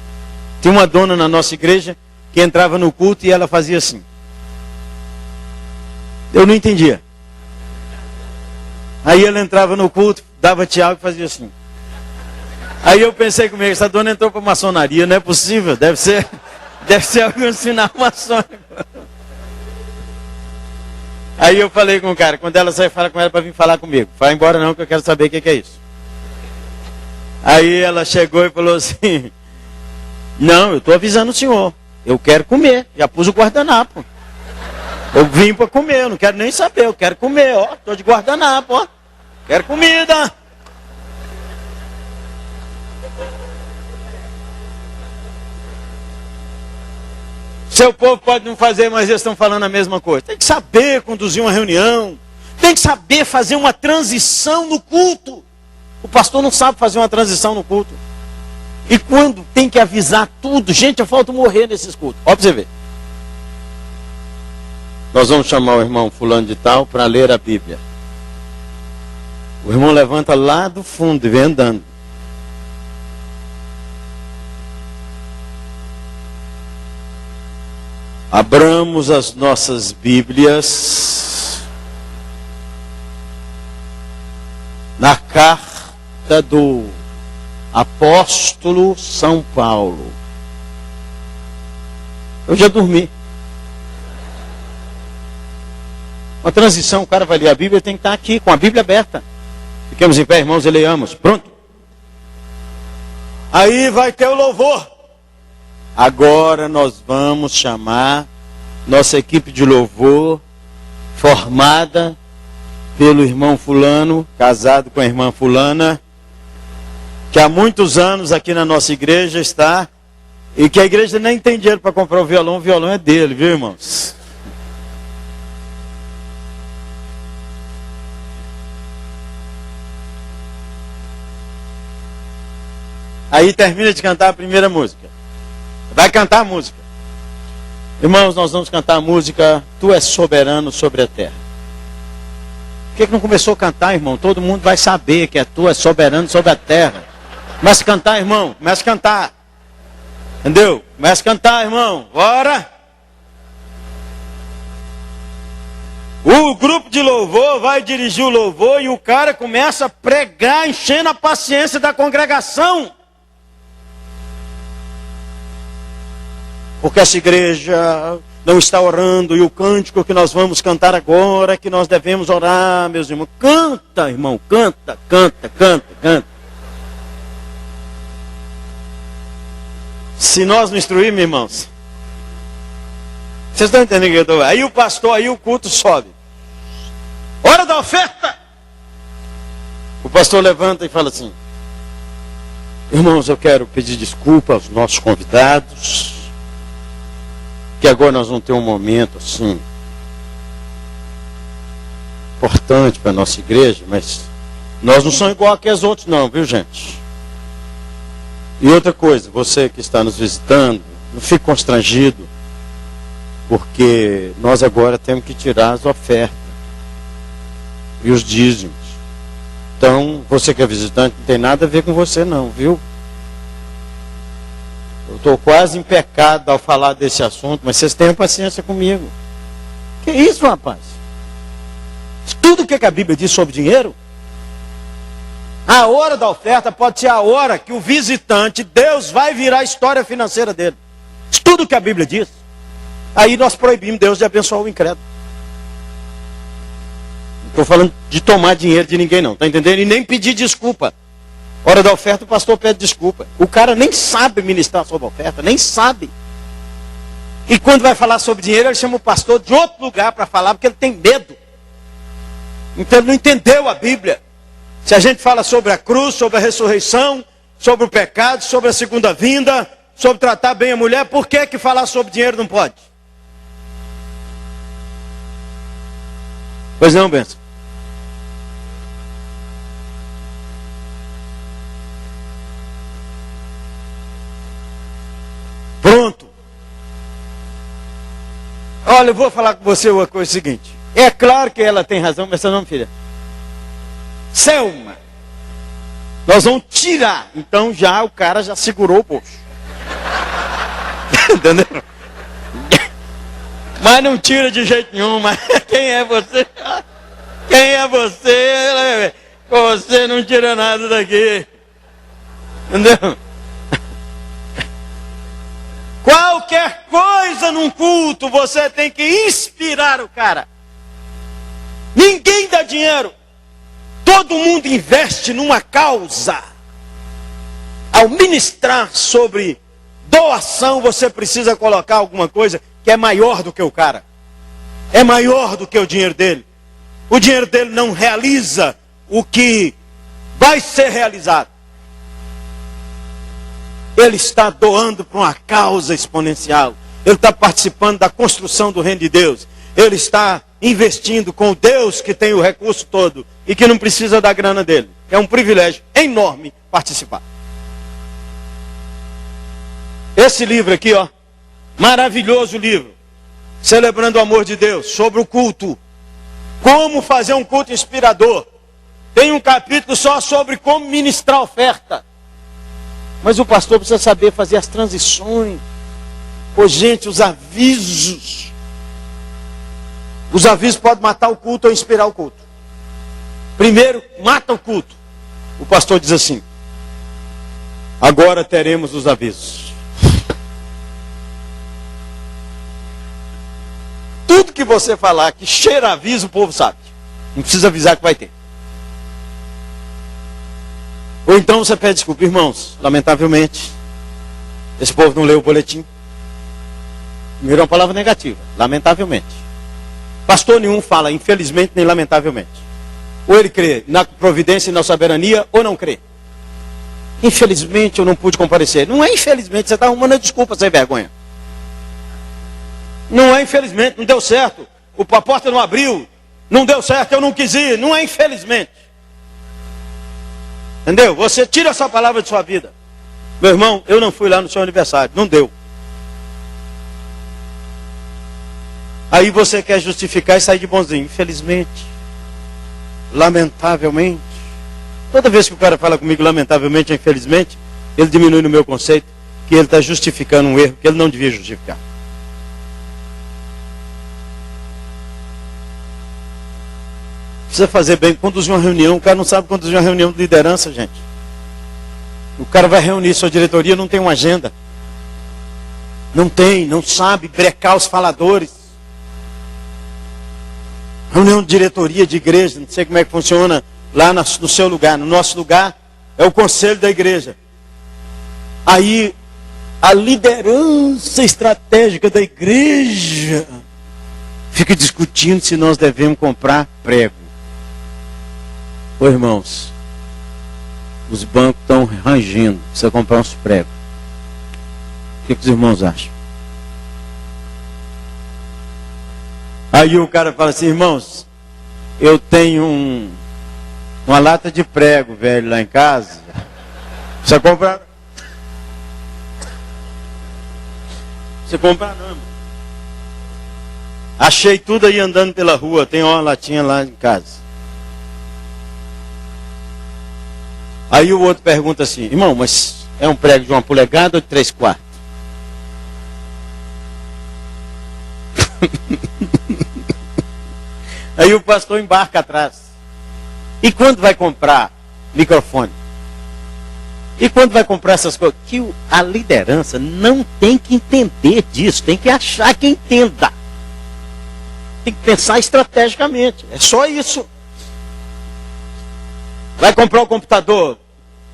Tem uma dona na nossa igreja que entrava no culto e ela fazia assim. Eu não entendia. Aí ela entrava no culto, dava tchau e fazia assim. Aí eu pensei comigo: essa dona entrou para a maçonaria, não é possível, deve ser algum sinal maçônico. Aí eu falei com o cara: quando ela sair, fala com ela para vir falar comigo. Vai embora não, que eu quero saber o que é isso. Aí ela chegou e falou assim: não, eu estou avisando o senhor, eu quero comer, já pus o guardanapo. Eu vim para comer, eu não quero nem saber, eu quero comer, ó, estou de guardanapo, ó, quero comida. Seu povo pode não fazer, mas eles estão falando a mesma coisa. Tem que saber conduzir uma reunião, tem que saber fazer uma transição no culto. O pastor não sabe fazer uma transição no culto. E quando tem que avisar tudo, gente, eu falta morrer nesses cultos. Ó, pra você ver. Nós vamos chamar o irmão fulano de tal para ler a Bíblia. O irmão levanta lá do fundo e vem andando. Abramos as nossas Bíblias na carta do apóstolo São Paulo. Eu já dormi. Uma transição, o cara vai ler a Bíblia, tem que estar aqui, com a Bíblia aberta. Fiquemos em pé, irmãos, e leiamos. Pronto. Aí vai ter o louvor. Agora nós vamos chamar nossa equipe de louvor, formada pelo irmão fulano, casado com a irmã fulana, que há muitos anos aqui na nossa igreja está, e que a igreja nem tem dinheiro para comprar o violão é dele, viu, irmãos? Aí termina de cantar a primeira música. Vai cantar a música. Irmãos, nós vamos cantar a música Tu és soberano sobre a terra. Por que não começou a cantar, irmão? Todo mundo vai saber que Tu és soberano sobre a terra. Começa a cantar, irmão. Começa a cantar. Entendeu? Começa a cantar, irmão. Bora! O grupo de louvor vai dirigir o louvor e o cara começa a pregar, enchendo a paciência da congregação. Porque essa igreja não está orando, e o cântico que nós vamos cantar agora, que nós devemos orar, meus irmãos. Canta, irmão, canta, canta, canta, canta. Se nós não instruirmos, irmãos, vocês estão entendendo o que eu estou? Aí o pastor, aí o culto sobe. Hora da oferta! O pastor levanta e fala assim: irmãos, eu quero pedir desculpa aos nossos convidados, que agora nós vamos ter um momento assim importante para a nossa igreja, mas nós não somos igual a os outros não, viu, gente? E outra coisa, você que está nos visitando, não fique constrangido, porque nós agora temos que tirar as ofertas e os dízimos. Então, você que é visitante, não tem nada a ver com você não, viu? Eu estou quase em pecado ao falar desse assunto, mas vocês tenham paciência comigo. Que isso, rapaz? Tudo o que a Bíblia diz sobre dinheiro, a hora da oferta pode ser a hora que o visitante, Deus vai virar a história financeira dele. Tudo o que a Bíblia diz. Aí nós proibimos Deus de abençoar o incrédulo. Não estou falando de tomar dinheiro de ninguém não, está entendendo? E nem pedir desculpa. Hora da oferta o pastor pede desculpa. O cara nem sabe ministrar sobre a oferta, nem sabe. E quando vai falar sobre dinheiro, ele chama o pastor de outro lugar para falar, porque ele tem medo. Então ele não entendeu a Bíblia. Se a gente fala sobre a cruz, sobre a ressurreição, sobre o pecado, sobre a segunda vinda, sobre tratar bem a mulher, por que falar sobre dinheiro não pode? Pois não, Benção? Pronto. Olha, eu vou falar com você uma coisa seguinte. É claro que ela tem razão, mas seu nome, filha? Selma. Nós vamos tirar. Então já o cara já segurou o bolso. Entendeu? Mas não tira de jeito nenhum. Mas quem é você? Quem é você? Você não tira nada daqui. Entendeu? Qualquer coisa num culto, você tem que inspirar o cara. Ninguém dá dinheiro. Todo mundo investe numa causa. Ao ministrar sobre doação, você precisa colocar alguma coisa que é maior do que o cara. É maior do que o dinheiro dele. O dinheiro dele não realiza o que vai ser realizado. Ele está doando para uma causa exponencial. Ele está participando da construção do reino de Deus. Ele está investindo com o Deus que tem o recurso todo e que não precisa da grana dele. É um privilégio enorme participar. Esse livro aqui, ó, maravilhoso livro, celebrando o amor de Deus, sobre o culto. Como fazer um culto inspirador. Tem um capítulo só sobre como ministrar oferta. Mas o pastor precisa saber fazer as transições. Ô gente, os avisos podem matar o culto ou inspirar o culto. Primeiro, mata o culto. O pastor diz assim: agora teremos os avisos. Tudo que você falar que cheira aviso, o povo sabe. Não precisa avisar que vai ter. Ou então você pede desculpa. Irmãos, lamentavelmente, esse povo não leu o boletim. Primeiro é uma palavra negativa, lamentavelmente. Pastor nenhum fala infelizmente nem lamentavelmente. Ou ele crê na providência e na soberania, ou não crê. Infelizmente eu não pude comparecer. Não é infelizmente, você está arrumando desculpa sem vergonha. Não é infelizmente, não deu certo. A porta não abriu, não deu certo, eu não quis ir. Não é infelizmente. Entendeu? Você tira essa palavra de sua vida. Meu irmão, eu não fui lá no seu aniversário, não deu. Aí você quer justificar e sair de bonzinho. Infelizmente, lamentavelmente. Toda vez que o cara fala comigo lamentavelmente, infelizmente, ele diminui no meu conceito que ele está justificando um erro que ele não devia justificar. Precisa fazer bem, conduzir uma reunião. O cara não sabe conduzir uma reunião de liderança, gente. O cara vai reunir sua diretoria, não tem uma agenda. Não sabe brecar os faladores. Reunião de diretoria de igreja, não sei como é que funciona lá no seu lugar. No nosso lugar é o conselho da igreja. Aí a liderança estratégica da igreja fica discutindo se nós devemos comprar prego. Ô irmãos, os bancos estão rangindo, precisa comprar uns pregos. O que os irmãos acham? Aí o cara fala assim: irmãos, eu tenho uma lata de prego velho lá em casa. Precisa comprar? Você comprar não, irmão. Achei tudo aí andando pela rua, tem uma latinha lá em casa. Aí o outro pergunta assim: irmão, mas é um prego de 1 polegada ou de 3/4? Aí o pastor embarca atrás. E quando vai comprar microfone? E quando vai comprar essas coisas? Que a liderança não tem que entender disso, tem que achar que entenda. Tem que pensar estrategicamente. É só isso. Vai comprar o computador,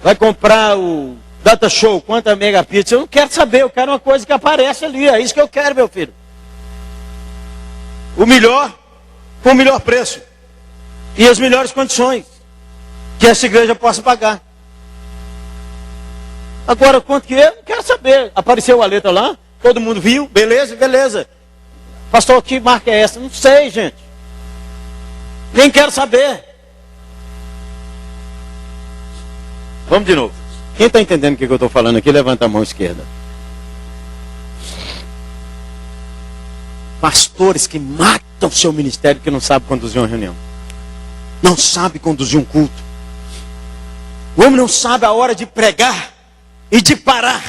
vai comprar o data show, quanta megapixels? Eu não quero saber, eu quero uma coisa que aparece ali. É isso que eu quero, meu filho. O melhor, com o melhor preço. E as melhores condições que essa igreja possa pagar. Agora, quanto que é? Não quero saber. Apareceu a letra lá, todo mundo viu, beleza, beleza. Pastor, que marca é essa? Não sei, gente. Nem quero saber. Vamos de novo. Quem está entendendo o que eu estou falando aqui, levanta a mão esquerda. Pastores que matam o seu ministério porque não sabem conduzir uma reunião. Não sabe conduzir um culto. O homem não sabe a hora de pregar e de parar.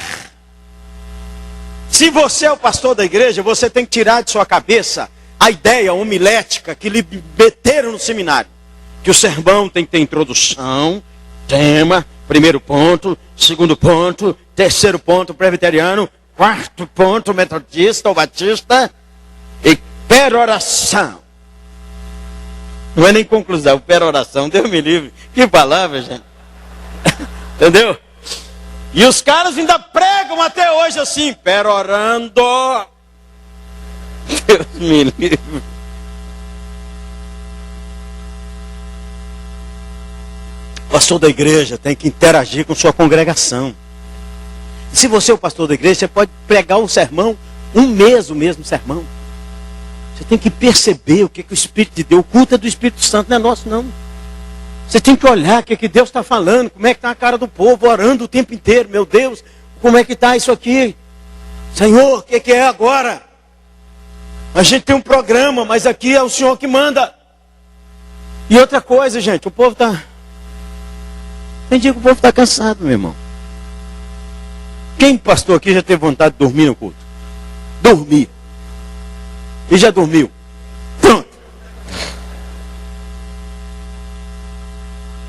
Se você é o pastor da igreja, você tem que tirar de sua cabeça a ideia homilética que lhe meteram no seminário. Que o sermão tem que ter introdução, tema, primeiro ponto, segundo ponto, terceiro ponto, presbiteriano, quarto ponto, metodista ou batista, e peroração. Não é nem conclusão, peroração, Deus me livre. Que palavra, gente. Entendeu? E os caras ainda pregam até hoje assim, perorando. Deus me livre. O pastor da igreja tem que interagir com sua congregação. Se você é o pastor da igreja, você pode pregar um sermão, um mês o mesmo sermão. Você tem que perceber o que o Espírito de Deus, o culto é do Espírito Santo, não é nosso não. Você tem que olhar o que Deus está falando, como é que está a cara do povo, orando o tempo inteiro. Meu Deus, como é que está isso aqui? Senhor, o que é agora? A gente tem um programa, mas aqui é o Senhor que manda. E outra coisa, gente, o povo está... Tem dia que o povo está cansado, meu irmão. Quem pastor aqui já teve vontade de dormir no culto? dormir. E já dormiu. Pronto.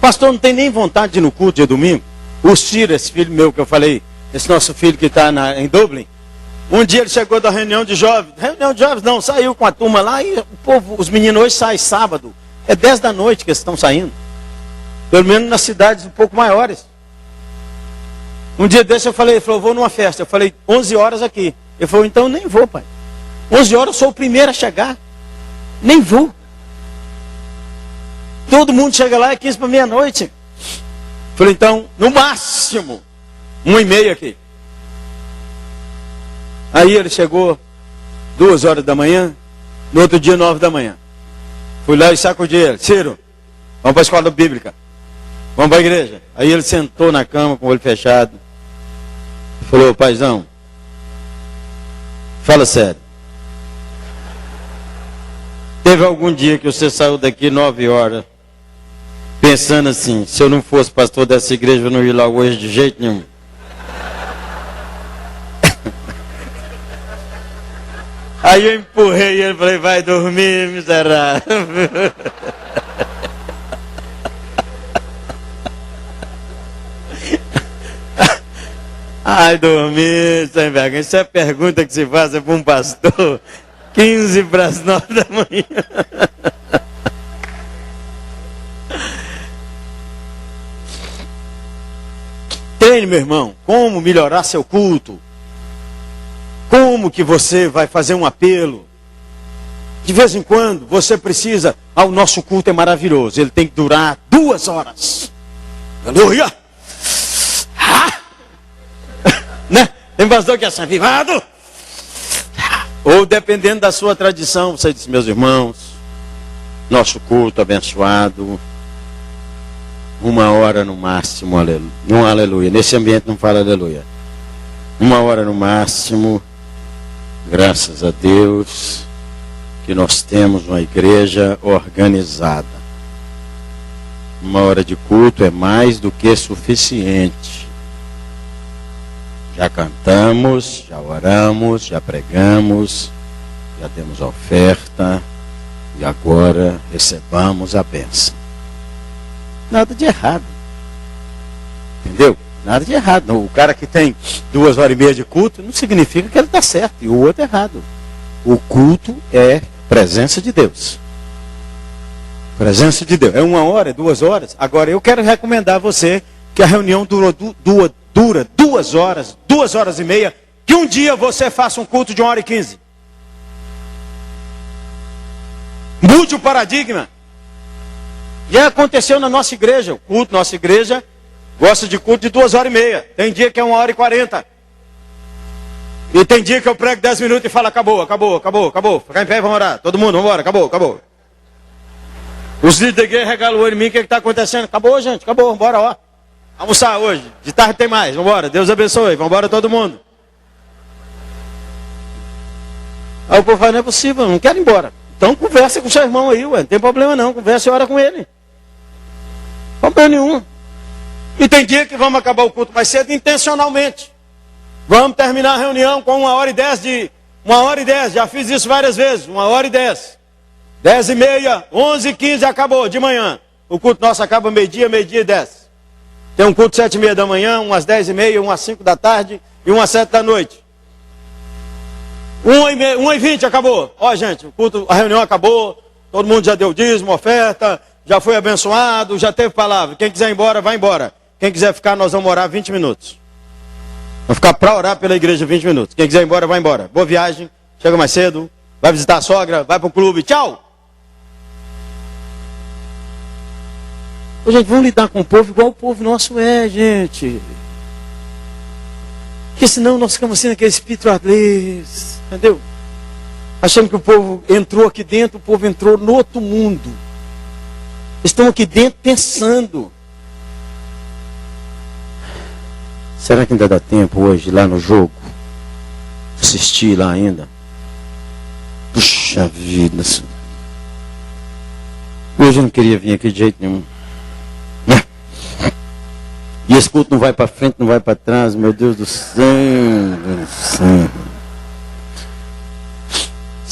Pastor, não tem nem vontade de ir no culto de domingo. O Ciro, esse filho meu que eu falei, esse nosso filho que está em Dublin, um dia ele chegou da reunião de jovens. Reunião de jovens não, saiu com a turma lá e o povo, os meninos hoje saem sábado. É 10 da noite que eles estão saindo. Pelo menos nas cidades um pouco maiores. Um dia desse eu falei, ele falou, vou numa festa. Eu falei, 11 horas aqui. Ele falou, então nem vou, pai. 11 horas eu sou o primeiro a chegar. Nem vou. Todo mundo chega lá, é 15 para meia-noite. Falei, então, no máximo, 1h30 aqui. Aí ele chegou 2 horas da manhã, no outro dia 9 da manhã. Fui lá e sacudi ele. Ciro, vamos para a escola bíblica. Vamos para a igreja. Aí ele sentou na cama com o olho fechado. Falou, paizão, fala sério. Teve algum dia que você saiu daqui 9 horas, pensando assim, se eu não fosse pastor dessa igreja, eu não ia lá hoje de jeito nenhum. Aí eu empurrei ele e falei, vai dormir, miserável. Ai, dormir, sem vergonha. Isso é pergunta que se faz para um pastor. 15 para as 9 da manhã. Treine, meu irmão, como melhorar seu culto. Como que você vai fazer um apelo? De vez em quando você precisa. Ah, o nosso culto é maravilhoso. Ele tem que durar 2 horas. Aleluia! Ah! Né? Tem pastor que é assim, avivado. Ou dependendo da sua tradição, você diz, meus irmãos, nosso culto abençoado, 1 hora no máximo, aleluia. Não aleluia, nesse ambiente não fala aleluia. 1 hora no máximo, graças a Deus, que nós temos uma igreja organizada. 1 hora de culto é mais do que suficiente. Já cantamos, já oramos, já pregamos, já temos a oferta e agora recebamos a bênção. Nada de errado. Entendeu? Nada de errado. O cara que tem 2h30 de culto não significa que ele está certo e o outro errado. O culto é presença de Deus. Presença de Deus. É 1 hora, é 2 horas. Agora eu quero recomendar a você que a reunião dura 2 horas, 2h30, que um dia você faça um culto de 1h15. Mude o paradigma. Já aconteceu na nossa igreja. O culto, nossa igreja, gosta de culto de 2h30. Tem dia que é 1h40. E tem dia que eu prego 10 minutos e falo, acabou. Ficar em pé, vamos orar. Todo mundo, vamos embora, acabou. Os líderes da igreja regalam o olho em mim, o que está acontecendo? Acabou, gente, vamos embora, ó. Almoçar hoje, de tarde tem mais, vamos embora, Deus abençoe, vamos embora todo mundo. Aí o povo fala, não é possível, não quero ir embora. Então conversa com o seu irmão aí, ué, não tem problema não, conversa e ora com ele. Não tem problema nenhum. E tem dia que vamos acabar o culto mais cedo intencionalmente. Vamos terminar a reunião com 1h10 1h10, já fiz isso várias vezes, 1h10. 10h30, 11h15 acabou, de manhã. O culto nosso acaba meio-dia e 10. Tem um culto 7h30 da manhã, umas 10h30, umas 5 da tarde e umas 7 da noite. 1h20 acabou. Ó, gente, o culto, a reunião acabou, todo mundo já deu dízimo, oferta, já foi abençoado, já teve palavra. Quem quiser ir embora, vai embora. Quem quiser ficar, nós vamos orar 20 minutos. Vamos ficar para orar pela igreja 20 minutos. Quem quiser ir embora, vai embora. Boa viagem, chega mais cedo, vai visitar a sogra, vai para o clube, tchau. Ô, gente, vamos lidar com o povo igual o povo nosso é, gente. Porque senão nós ficamos assim naquele espírito inglês, entendeu? Achando que o povo entrou aqui dentro, o povo entrou no outro mundo. Eles estão aqui dentro pensando. Será que ainda dá tempo hoje, lá no jogo? Assistir lá ainda? Puxa vida. Hoje eu não queria vir aqui de jeito nenhum. E esse culto não vai para frente, não vai para trás, meu Deus do céu.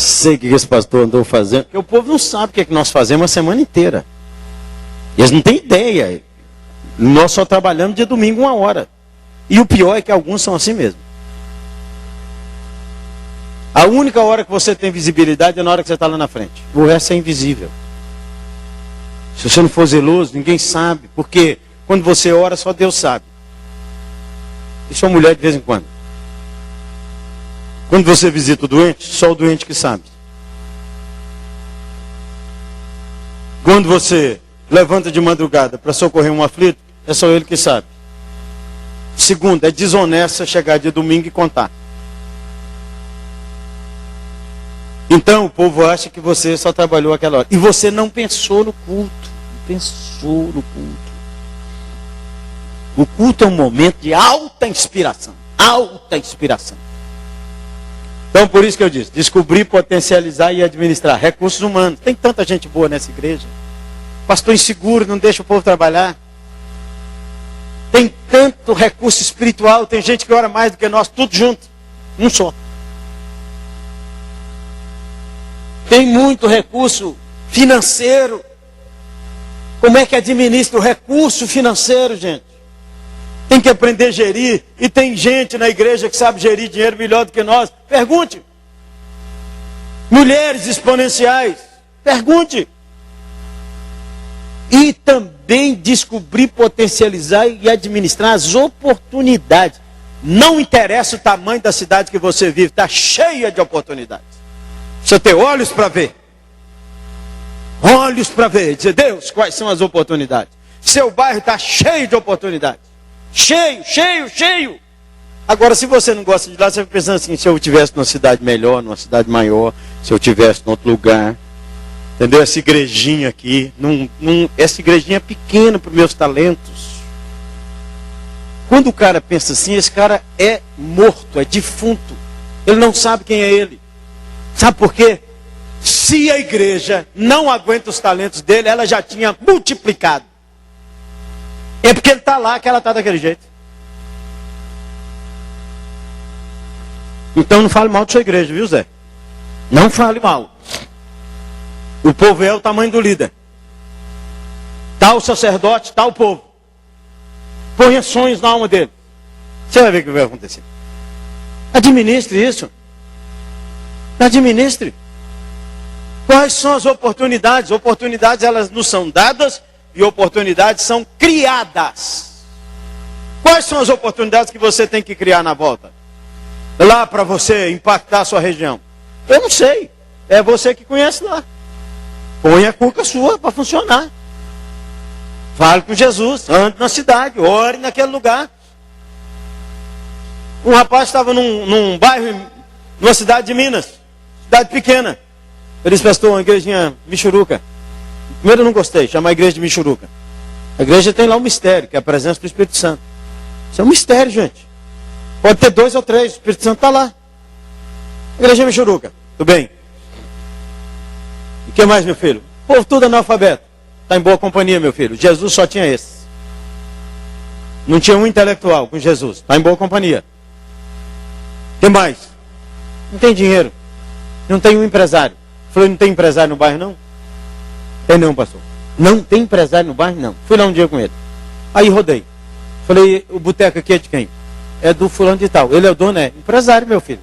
sei o que esse pastor andou fazendo, porque o povo não sabe o que, é que nós fazemos a semana inteira. Eles não têm ideia. Nós só trabalhamos de domingo 1 hora. E o pior é que alguns são assim mesmo. A única hora que você tem visibilidade é na hora que você está lá na frente. O resto é invisível. Se você não for zeloso, ninguém sabe. Porque quando você ora, só Deus sabe. E sua mulher de vez em quando. Quando você visita o doente, só o doente que sabe. Quando você levanta de madrugada para socorrer um aflito, é só ele que sabe. Segundo, é desonesto chegar de domingo e contar. Então o povo acha que você só trabalhou aquela hora. E você não pensou no culto. Não pensou no culto. O culto é um momento de alta inspiração. Alta inspiração. Então por isso que eu disse, descobrir, potencializar e administrar recursos humanos. Tem tanta gente boa nessa igreja. Pastor inseguro, não deixa o povo trabalhar. Tem tanto recurso espiritual, tem gente que ora mais do que nós, tudo junto. Um só. Tem muito recurso financeiro. Como é que administra o recurso financeiro, gente? Tem que aprender a gerir. E tem gente na igreja que sabe gerir dinheiro melhor do que nós. Pergunte. Mulheres exponenciais. Pergunte. E também descobrir, potencializar e administrar as oportunidades. Não interessa o tamanho da cidade que você vive, está cheia de oportunidades. Você tem olhos para ver. Olhos para ver. Dizer, Deus, quais são as oportunidades? Seu bairro está cheio de oportunidades. Cheio, cheio, cheio. Agora, se você não gosta de lá, você fica pensando assim, se eu estivesse numa cidade melhor, numa cidade maior, se eu estivesse em outro lugar. Entendeu? Essa igrejinha aqui, essa igrejinha é pequena para os meus talentos. Quando o cara pensa assim, esse cara é morto, é defunto. Ele não sabe quem é ele. Sabe por quê? Se a igreja não aguenta os talentos dele, ela já tinha multiplicado. É porque ele está lá que ela está daquele jeito. Então não fale mal de sua igreja, viu, Zé? Não fale mal. O povo é o tamanho do líder. Está o sacerdote, está o povo. Ponha sonhos na alma dele. Você vai ver o que vai acontecer. Administre isso. Administre. Quais são as oportunidades? Oportunidades elas nos são dadas e oportunidades são criadas. Quais são as oportunidades que você tem que criar na volta? Lá para você impactar a sua região. Eu não sei. É você que conhece lá. Põe a cuca sua para funcionar. Fale com Jesus, ande na cidade, ore naquele lugar. Um rapaz estava num bairro, numa cidade de Minas, cidade pequena. Ele disse, pastor, uma igrejinha Michuruca. Primeiro eu não gostei, chama a igreja de Michuruca. A igreja tem lá um mistério, que é a presença do Espírito Santo. Isso é um mistério, gente. Pode ter 2 ou 3, o Espírito Santo está lá. Igreja Michuruca, tudo bem. E o que mais, meu filho? O povo tudo analfabeto. Está em boa companhia, meu filho. Jesus só tinha esse. Não tinha um intelectual com Jesus. Está em boa companhia. O que mais? Não tem dinheiro. Não tem um empresário. Falei, não tem empresário no bairro, não? Tem não, pastor. Não tem empresário no bairro, não. Fui lá um dia com ele. Aí rodei. Falei, o boteco aqui é de quem? É do fulano de tal. Ele é o dono, é empresário, meu filho.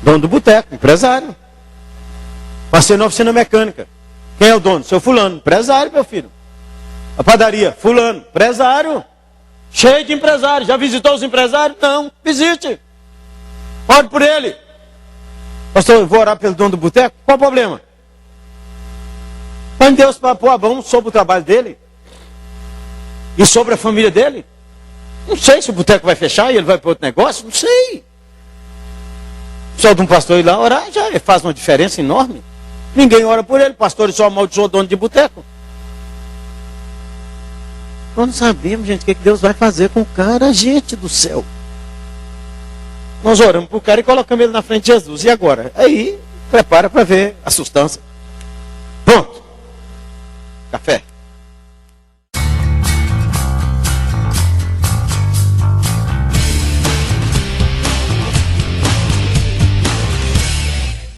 Dono do boteco, empresário. Passei na oficina mecânica. Quem é o dono? Seu fulano. Empresário, meu filho. A padaria. Fulano. Empresário. Cheio de empresários. Já visitou os empresários? Não. Visite. Ore por ele. Pastor, eu vou orar pelo dono do boteco? Qual o problema? Põe Deus para pôr a mão sobre o trabalho dele. E sobre a família dele. Não sei se o boteco vai fechar e ele vai para outro negócio. Não sei. Só de um pastor ir lá orar já faz uma diferença enorme. Ninguém ora por ele, pastor só amaldiçoou o dono de boteco. Nós não sabemos, gente, o que Deus vai fazer com o cara, gente do céu. Nós oramos para o cara e colocamos ele na frente de Jesus. E agora? Aí, prepara para ver a sustância. Pronto. Café.